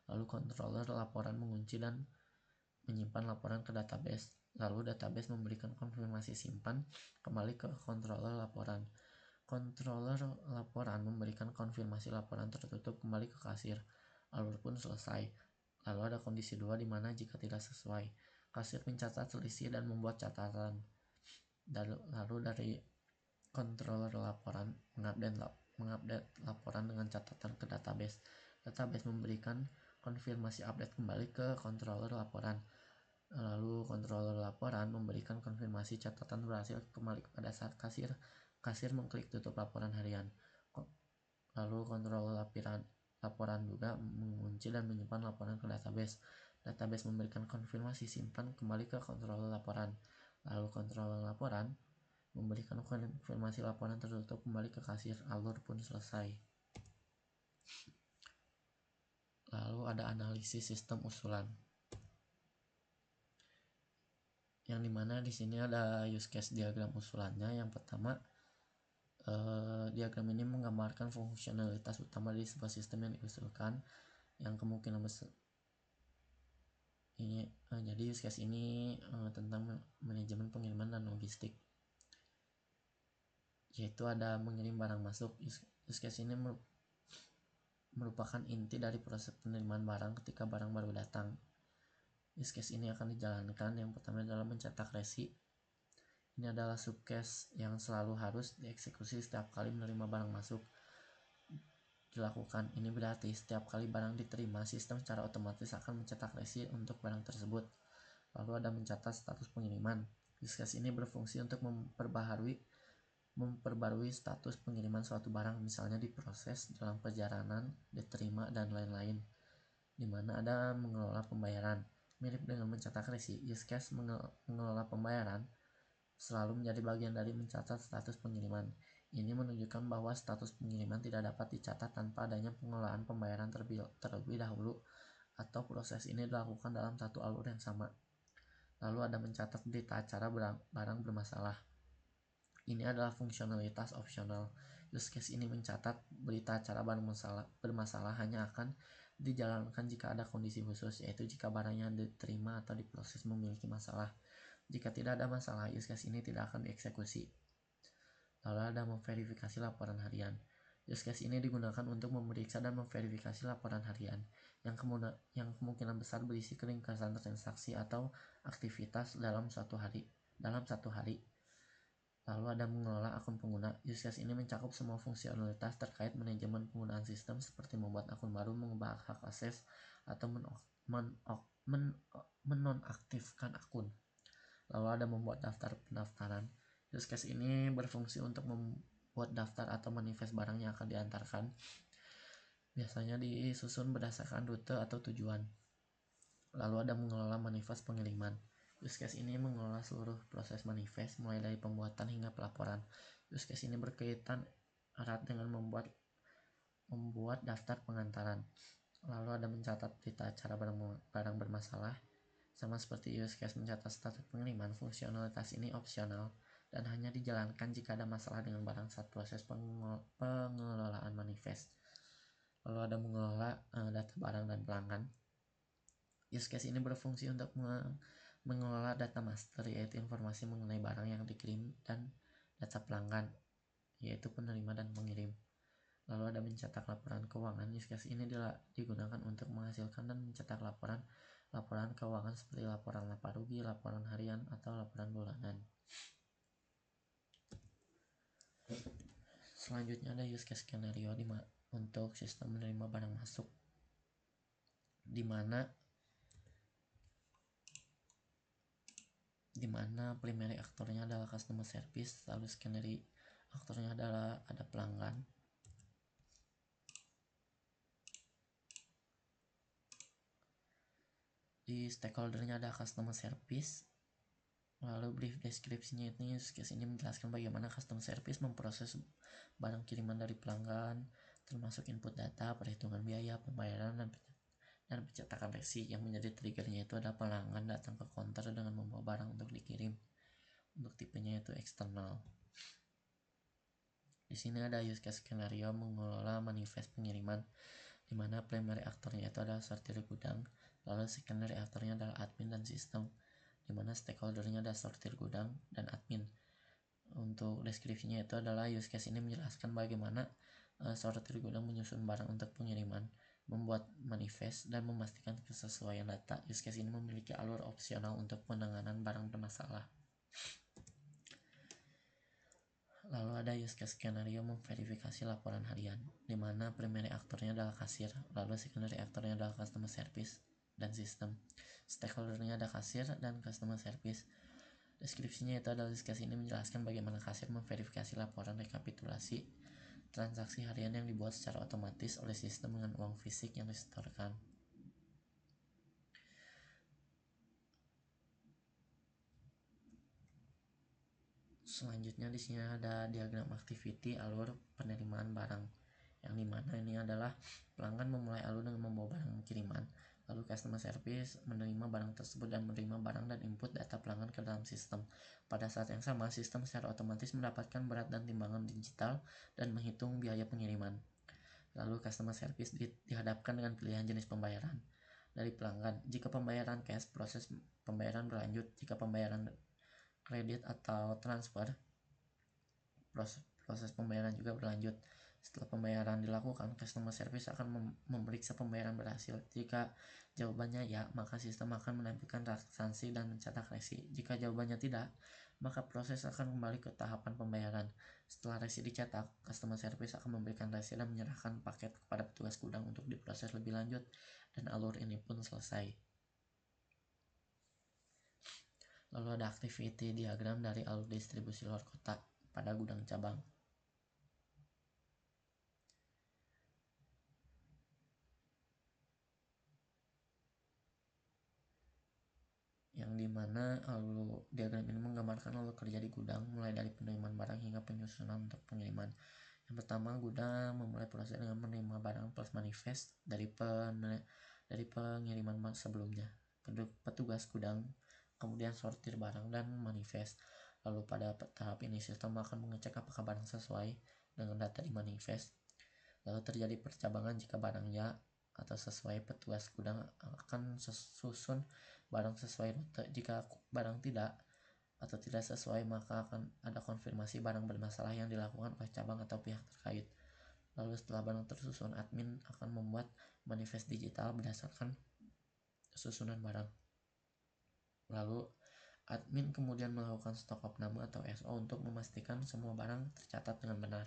Lalu controller laporan mengunci dan menyimpan laporan ke database. Lalu database memberikan konfirmasi simpan kembali ke controller laporan. Controller laporan memberikan konfirmasi laporan tertutup kembali ke kasir. Alur pun selesai. Lalu ada kondisi 2 di mana jika tidak sesuai, kasir mencatat selisih dan membuat catatan. Lalu dari controller laporan mengupdate laporan dengan catatan ke database. Database memberikan konfirmasi update kembali ke controller laporan. Lalu controller laporan memberikan konfirmasi catatan berhasil kembali kepada saat kasir mengklik tutup laporan harian. Lalu controller laporan juga mengunci dan menyimpan laporan ke database. Database memberikan konfirmasi simpan kembali ke controller laporan. Lalu controller laporan memberikan konfirmasi laporan tertutup kembali ke kasir. Alur pun selesai. Lalu ada analisis sistem usulan. Yang dimana di sini ada use case diagram usulannya. Yang pertama, diagram ini menggambarkan fungsionalitas utama dari sebuah sistem yang diusulkan, yang kemungkinan besar ini jadi use case ini tentang manajemen pengiriman dan logistik, yaitu ada mengirim barang masuk. Use case ini merupakan inti dari proses penerimaan barang ketika barang baru datang. Use case ini akan dijalankan yang pertama adalah mencetak resi. Ini adalah subcase yang selalu harus dieksekusi setiap kali menerima barang masuk dilakukan. Ini berarti setiap kali barang diterima, sistem secara otomatis akan mencetak resi untuk barang tersebut. Lalu ada mencatat status pengiriman. Use case ini berfungsi untuk memperbarui status pengiriman suatu barang, misalnya diproses, dalam perjalanan, diterima, dan lain-lain. Dimana ada mengelola pembayaran. Mirip dengan mencetak resi, use case mengelola pembayaran selalu menjadi bagian dari mencatat status pengiriman. Ini menunjukkan bahwa status pengiriman tidak dapat dicatat tanpa adanya pengelolaan pembayaran terlebih dahulu, atau proses ini dilakukan dalam satu alur yang sama. Lalu ada mencatat berita acara barang bermasalah. Ini adalah fungsionalitas opsional. Use case ini mencatat berita acara barang bermasalah hanya akan dijalankan jika ada kondisi khusus, yaitu jika barang yang diterima atau diproses memiliki masalah. Jika tidak ada masalah, use case ini tidak akan dieksekusi. Lalu ada memverifikasi laporan harian. Use case ini digunakan untuk memeriksa dan memverifikasi laporan harian yang kemungkinan besar berisi ringkasan transaksi atau aktivitas dalam satu hari. Lalu ada mengelola akun pengguna. Use case ini mencakup semua fungsionalitas terkait manajemen penggunaan sistem seperti membuat akun baru, mengubah hak akses, atau menonaktifkan akun. Lalu ada membuat daftar pendaftaran. Use case ini berfungsi untuk membuat daftar atau manifest barang yang akan diantarkan. Biasanya disusun berdasarkan rute atau tujuan. Lalu ada mengelola manifest pengiriman. Use case ini mengelola seluruh proses manifest mulai dari pembuatan hingga pelaporan. Use case ini berkaitan erat dengan membuat membuat daftar pengantaran. Lalu ada mencatat berita acara barang bermasalah. Sama seperti use case mencatat status pengiriman, fungsionalitas ini opsional dan hanya dijalankan jika ada masalah dengan barang saat proses pengelolaan manifest. Lalu ada mengelola data barang dan pelanggan. Use case ini berfungsi untuk mengelola data master, yaitu informasi mengenai barang yang dikirim, dan data pelanggan, yaitu penerima dan pengirim. Lalu ada mencetak laporan keuangan. Use case ini digunakan untuk menghasilkan dan mencetak laporan keuangan seperti laporan laba rugi, laporan harian, atau laporan bulanan. Selanjutnya ada use case skenario untuk sistem menerima barang masuk, di mana primary aktornya adalah customer service, lalu secondary aktornya adalah ada pelanggan. Di stakeholdernya ada customer service. Lalu brief deskripsinya ini use case ini menjelaskan bagaimana customer service memproses barang kiriman dari pelanggan, termasuk input data, perhitungan biaya, pembayaran, dan pencetakan resi. Yang menjadi triggernya itu adalah pelanggan datang ke counter dengan membawa barang untuk dikirim. Untuk tipenya itu eksternal. Di sini ada use case skenario mengelola manifest pengiriman, di mana primary aktornya itu adalah sortir gudang, lalu secondary aktornya adalah admin dan sistem, di mana stakeholdernya ada sortir gudang dan admin. Untuk deskripsinya itu adalah use case ini menjelaskan bagaimana sortir gudang menyusun barang untuk pengiriman, membuat manifest, dan memastikan kesesuaian data. Use case ini memiliki alur opsional untuk penanganan barang bermasalah. Lalu ada use case skenario memverifikasi laporan harian, di mana primary aktornya adalah kasir, lalu secondary aktornya adalah customer service dan sistem. Stakeholdernya ada kasir dan customer service. Deskripsinya itu adalah use case ini menjelaskan bagaimana kasir memverifikasi laporan rekapitulasi transaksi harian yang dibuat secara otomatis oleh sistem dengan uang fisik yang disetorkan. Selanjutnya di sini ada diagram activity alur penerimaan barang, yang dimana ini adalah pelanggan memulai alur dengan membawa barang kiriman, lalu customer service menerima barang tersebut dan menerima barang dan input data pelanggan ke dalam sistem. Pada saat yang sama, sistem secara otomatis mendapatkan berat dan timbangan digital dan menghitung biaya pengiriman. Lalu customer service dihadapkan dengan pilihan jenis pembayaran dari pelanggan. Jika pembayaran cash, proses pembayaran berlanjut. Jika pembayaran kredit atau transfer, proses pembayaran juga berlanjut. Setelah pembayaran dilakukan, customer service akan memeriksa pembayaran berhasil. Jika jawabannya ya, maka sistem akan menampilkan transaksi dan mencetak resi. Jika jawabannya tidak, maka proses akan kembali ke tahapan pembayaran. Setelah resi dicetak, customer service akan memberikan resi dan menyerahkan paket kepada petugas gudang untuk diproses lebih lanjut, dan alur ini pun selesai. Lalu ada activity diagram dari alur distribusi luar kota pada gudang cabang, yang dimana alur diagram ini menggambarkan alur kerja di gudang mulai dari penerimaan barang hingga penyusunan untuk pengiriman. Yang pertama, gudang memulai proses dengan menerima barang plus manifest dari pengiriman sebelumnya. Petugas gudang kemudian sortir barang dan manifest. Lalu pada tahap ini sistem akan mengecek apakah barang sesuai dengan data di manifest. Lalu terjadi percabangan jika barang ya atau sesuai, petugas gudang akan susun barang sesuai rute. Jika barang tidak atau tidak sesuai, maka akan ada konfirmasi barang bermasalah yang dilakukan oleh cabang atau pihak terkait. Lalu setelah barang tersusun, admin akan membuat manifest digital berdasarkan susunan barang. Lalu admin kemudian melakukan stok opname atau SO untuk memastikan semua barang tercatat dengan benar.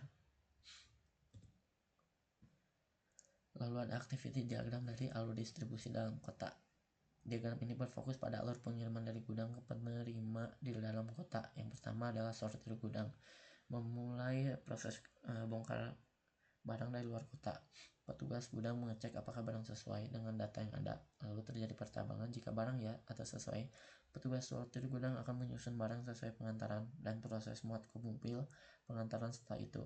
Lalu ada activity diagram dari alur distribusi dalam kota. Diagram ini berfokus pada alur pengiriman dari gudang ke penerima di dalam kota. Yang pertama adalah sortir gudang, memulai proses bongkar barang dari luar kota. Petugas gudang mengecek apakah barang sesuai dengan data yang ada. Lalu terjadi percabangan jika barang ya atau sesuai, petugas sortir gudang akan menyusun barang sesuai pengantaran dan proses muat ke mobil pengantaran setelah itu.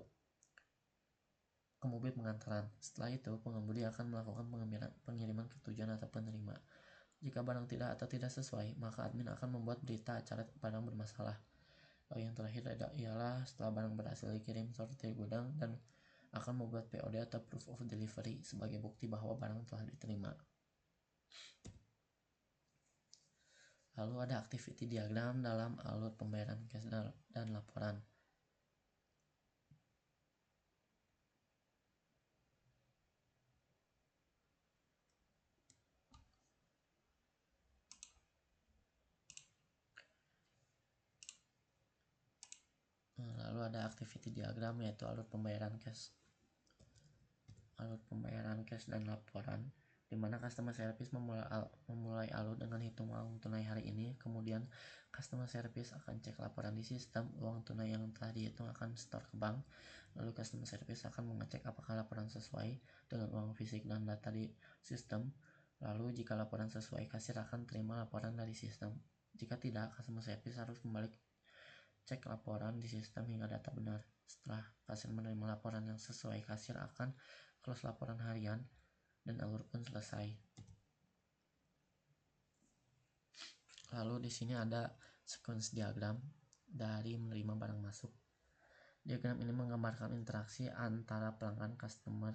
mobil pengantaran. Setelah itu, pengemudi akan melakukan pengiriman ke tujuan atau penerima. Jika barang tidak sesuai, maka admin akan membuat berita acara barang bermasalah. Lalu yang terakhir ialah setelah barang berhasil dikirim sortir gudang dan akan membuat POD atau Proof of Delivery sebagai bukti bahwa barang telah diterima. Lalu ada activity diagram dalam alur pembayaran cash dan laporan. Lalu ada activity diagram yaitu alur pembayaran cash dan laporan, di mana customer service memulai alur dengan hitung uang tunai hari ini. Kemudian customer service akan cek laporan di sistem, uang tunai yang telah dihitung akan store ke bank. Lalu customer service akan mengecek apakah laporan sesuai dengan uang fisik dan data di sistem. Lalu jika laporan sesuai, kasir akan terima laporan dari sistem. Jika tidak, customer service harus kembali cek laporan di sistem hingga data benar. Setelah kasir menerima laporan yang sesuai, kasir akan close laporan harian dan alur pun selesai. Lalu di sini ada sequence diagram dari menerima barang masuk. Diagram ini menggambarkan interaksi antara pelanggan, customer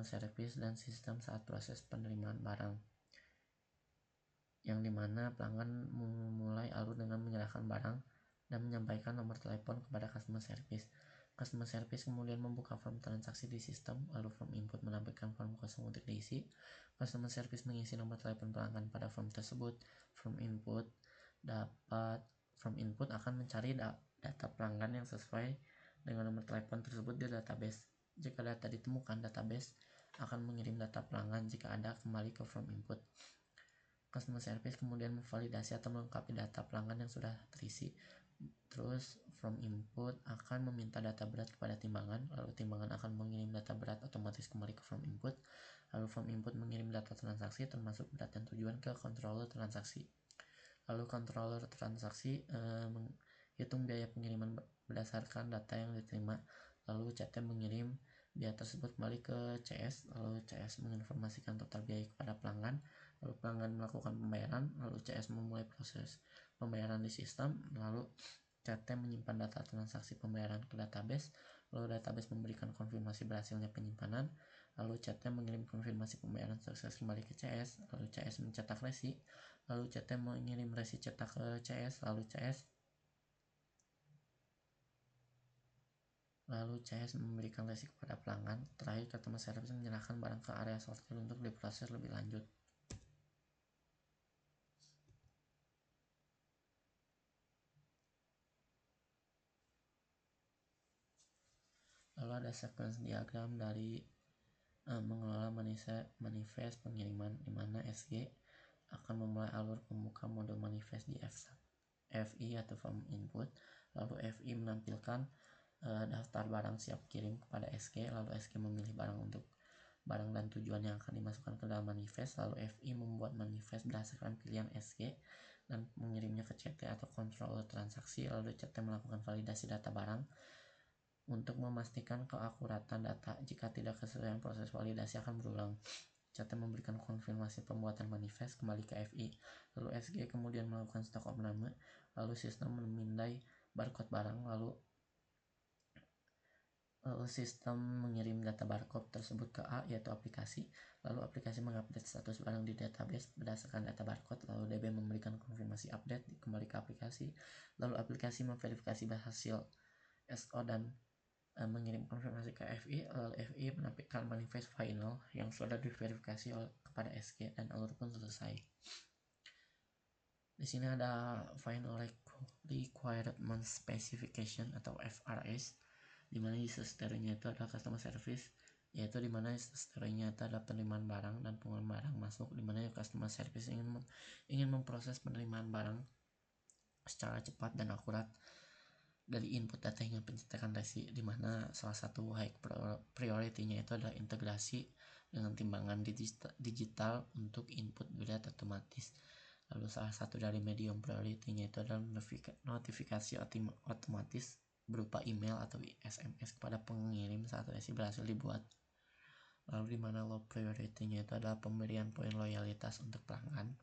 service, dan sistem saat proses penerimaan barang, yang dimana pelanggan memulai alur dengan menyerahkan barang dan menyampaikan nomor telepon kepada customer service. Customer service kemudian membuka form transaksi di sistem, lalu form input menampilkan form kosong untuk diisi. Customer service mengisi nomor telepon pelanggan pada form tersebut. Form input akan mencari data pelanggan yang sesuai dengan nomor telepon tersebut di database. Jika data ditemukan, database akan mengirim data pelanggan. Jika ada, kembali ke form input. Customer service kemudian memvalidasi atau melengkapi data pelanggan yang sudah terisi. Terus from input akan meminta data berat kepada timbangan, lalu timbangan akan mengirim data berat otomatis kembali ke from input. Lalu from input mengirim data transaksi termasuk berat dan tujuan ke controller transaksi. Lalu controller transaksi menghitung biaya pengiriman berdasarkan data yang diterima. Lalu CT mengirim biaya tersebut kembali ke CS. Lalu CS menginformasikan total biaya kepada pelanggan. Lalu pelanggan melakukan pembayaran. Lalu CS memulai proses pembayaran di sistem. Lalu CT menyimpan data transaksi pembayaran ke database. Lalu database memberikan konfirmasi berhasilnya penyimpanan. Lalu CT mengirim konfirmasi pembayaran sukses kembali ke CS. Lalu CS mencetak resi. Lalu CT mengirim resi cetak ke CS. Lalu CS memberikan resi kepada pelanggan. Terakhir, customer service menyerahkan barang ke area sortir untuk diproses lebih lanjut. Lalu ada sequence diagram dari mengelola manifest pengiriman, di mana SG akan memulai alur pembuka modul manifest di FI atau form input. Lalu FI menampilkan daftar barang siap kirim kepada SG. Lalu SG memilih barang dan tujuan yang akan dimasukkan ke dalam manifest. Lalu FI membuat manifest berdasarkan pilihan SG dan mengirimnya ke CT atau controller transaksi. Lalu CT melakukan validasi data barang untuk memastikan keakuratan data. Jika tidak kesesuaian, proses validasi akan berulang. CT memberikan konfirmasi pembuatan manifest kembali ke FI. Lalu SG kemudian melakukan stok opname. Lalu sistem memindai barcode barang. Lalu sistem mengirim data barcode tersebut ke A, yaitu aplikasi. Lalu aplikasi mengupdate status barang di database berdasarkan data barcode. Lalu DB memberikan konfirmasi update kembali ke aplikasi. Lalu aplikasi memverifikasi hasil SO dan mengirim konfirmasi ke FI. Lalu FI menampilkan manifest final yang sudah diverifikasi kepada SG dan alur pun selesai. Di sini ada final requirement specification atau FRS, di mana user story-nya itu adalah customer service, yaitu di mana user story-nya itu adalah penerimaan barang dan pengumpulan barang masuk, di mana customer service ingin memproses penerimaan barang secara cepat dan akurat dari input data hingga pencetakan resi, di mana salah satu high priority-nya itu adalah integrasi dengan timbangan digital untuk input berat otomatis. Lalu salah satu dari medium priority-nya itu adalah notifikasi otomatis berupa email atau SMS kepada pengirim saat resi berhasil dibuat. Lalu di mana low priority-nya itu adalah pemberian poin loyalitas untuk pelanggan.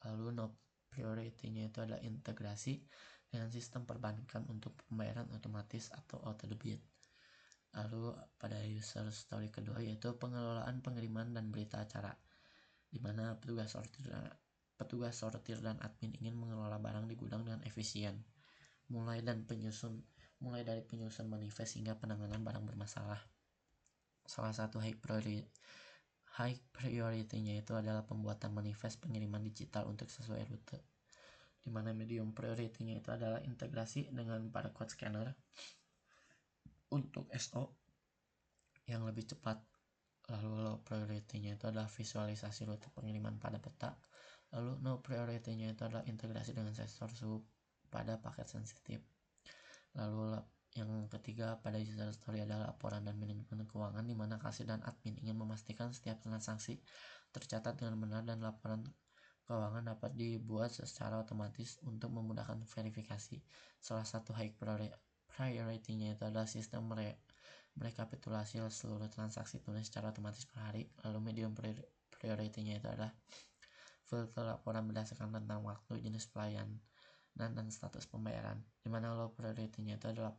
Lalu no priority-nya itu adalah integrasi dengan sistem perbankan untuk pembayaran otomatis atau auto debit. Lalu pada user story kedua yaitu pengelolaan pengiriman dan berita acara, di mana petugas sortir dan admin ingin mengelola barang di gudang dengan efisien, mulai dari penyusun manifest hingga penanganan barang bermasalah. Salah satu high priority-nya itu adalah pembuatan manifest pengiriman digital untuk sesuai rute, di mana medium priority-nya itu adalah integrasi dengan barcode scanner untuk SO yang lebih cepat. Lalu low priority-nya itu adalah visualisasi rute pengiriman pada peta. Lalu no priority-nya itu adalah integrasi dengan sensor suhu pada paket sensitif. Lalu yang ketiga pada user story adalah laporan dan manajemen keuangan, di mana kasir dan admin ingin memastikan setiap transaksi tercatat dengan benar dan laporan keuangan dapat dibuat secara otomatis untuk memudahkan verifikasi. Salah satu high priority-nya itu adalah sistem merekapitulasi seluruh transaksi tunai secara otomatis per hari. Lalu medium priority-nya itu adalah filter laporan berdasarkan tentang waktu, jenis pelayanan, dan status pembayaran, di mana low priority-nya itu adalah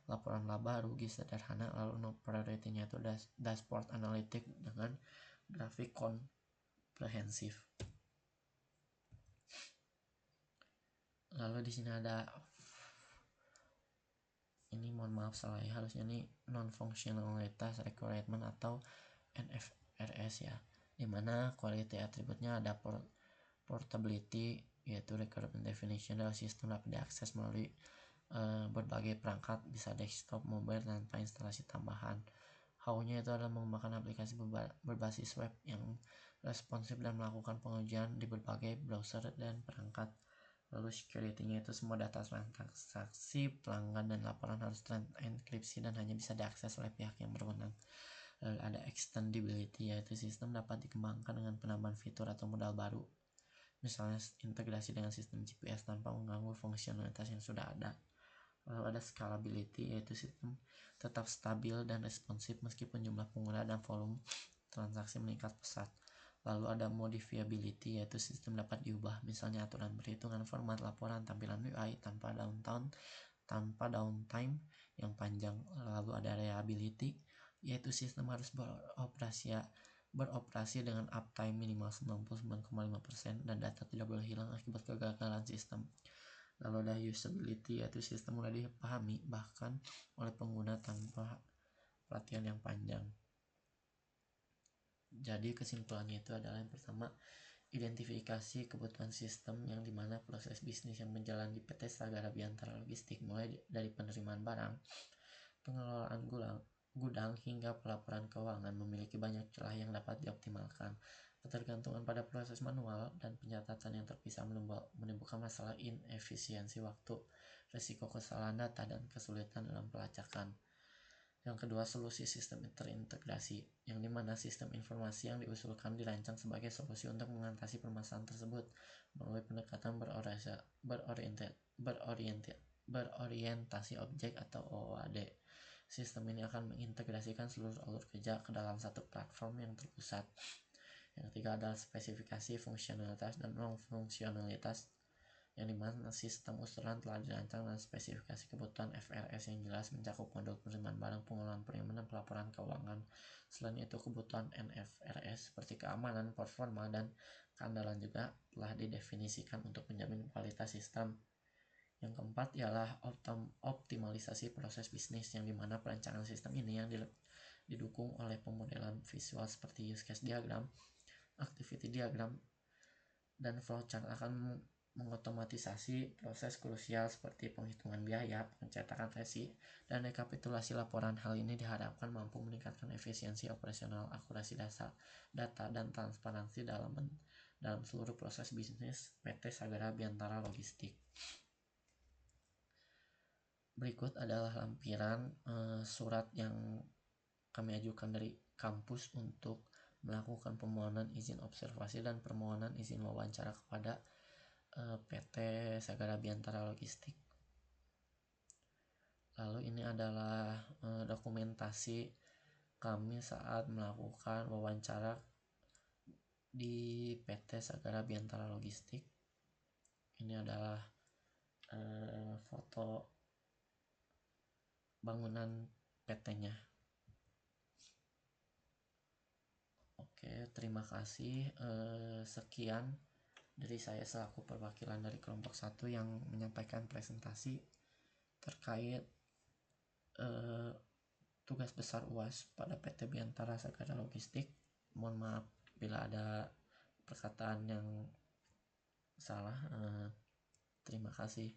laporan laba rugi sederhana. Lalu no priority-nya itu dashboard analitik dengan grafik komprehensif. Lalu di sini ada ini, mohon maaf salah ya, harusnya ini non functionalitas requirement atau NFRS ya, dimana quality attribute-nya ada portability, yaitu requirement definition adalah sistem dapat diakses melalui berbagai perangkat, bisa desktop, mobile, tanpa instalasi tambahan. How-nya itu adalah mengembangkan aplikasi berbasis web yang responsif dan melakukan pengujian di berbagai browser dan perangkat. Lalu security-nya itu semua data transaksi, pelanggan, dan laporan harus terenkripsi dan hanya bisa diakses oleh pihak yang berwenang. Lalu ada extendability, yaitu sistem dapat dikembangkan dengan penambahan fitur atau modal baru, misalnya integrasi dengan sistem GPS tanpa mengganggu fungsionalitas yang sudah ada. Lalu ada scalability, yaitu sistem tetap stabil dan responsif meskipun jumlah pengguna dan volume transaksi meningkat pesat. Lalu ada modifiability, yaitu sistem dapat diubah, misalnya aturan perhitungan, format laporan, tampilan UI tanpa downtime yang panjang. Lalu ada reliability, yaitu sistem harus beroperasi dengan uptime minimal 99,5% dan data tidak boleh hilang akibat kegagalan sistem. Lalu ada usability, yaitu sistem mudah dipahami bahkan oleh pengguna tanpa pelatihan yang panjang. Jadi kesimpulannya itu adalah yang pertama, identifikasi kebutuhan sistem, yang dimana proses bisnis yang berjalan di PT Sagara Biyantara Logistik mulai dari penerimaan barang, pengelolaan gudang hingga pelaporan keuangan memiliki banyak celah yang dapat dioptimalkan. Ketergantungan pada proses manual dan pencatatan yang terpisah menimbulkan masalah inefisiensi waktu, risiko kesalahan data, dan kesulitan dalam pelacakan. Yang kedua, solusi sistem terintegrasi, yang dimana sistem informasi yang diusulkan dirancang sebagai solusi untuk mengatasi permasalahan tersebut melalui pendekatan berorientasi objek atau OOAD. Sistem ini akan mengintegrasikan seluruh alur kerja ke dalam satu platform yang terpusat. Yang ketiga adalah spesifikasi fungsionalitas dan non-fungsionalitas, yang dimana sistem usulan telah dirancang dan spesifikasi kebutuhan FRS yang jelas mencakup modul penerimaan barang, pengelolaan penerimaan, dan pelaporan keuangan. Selain itu, kebutuhan NFRS seperti keamanan, performa, dan keandalan juga telah didefinisikan untuk menjamin kualitas sistem. Yang keempat ialah optimalisasi proses bisnis, yang dimana perancangan sistem ini yang didukung oleh pemodelan visual seperti use case diagram, activity diagram, dan flowchart akan mengotomatisasi proses krusial seperti penghitungan biaya, pencetakan resi, dan rekapitulasi laporan. Hal ini diharapkan mampu meningkatkan efisiensi operasional, akurasi data, dan transparansi dalam seluruh proses bisnis PT Sagara Biyantara Logistik. Berikut adalah lampiran surat yang kami ajukan dari kampus untuk melakukan permohonan izin observasi dan permohonan izin wawancara kepada PT Sagara Biyantara Logistik. Lalu ini adalah dokumentasi kami saat melakukan wawancara di PT Sagara Biantara Logistik. Ini adalah foto bangunan PT-nya. Oke, terima kasih. Sekian dari saya selaku perwakilan dari kelompok 1 yang menyampaikan presentasi terkait tugas besar UAS pada PT Biantara Sagara Logistik. Mohon maaf bila ada perkataan yang salah. Terima kasih.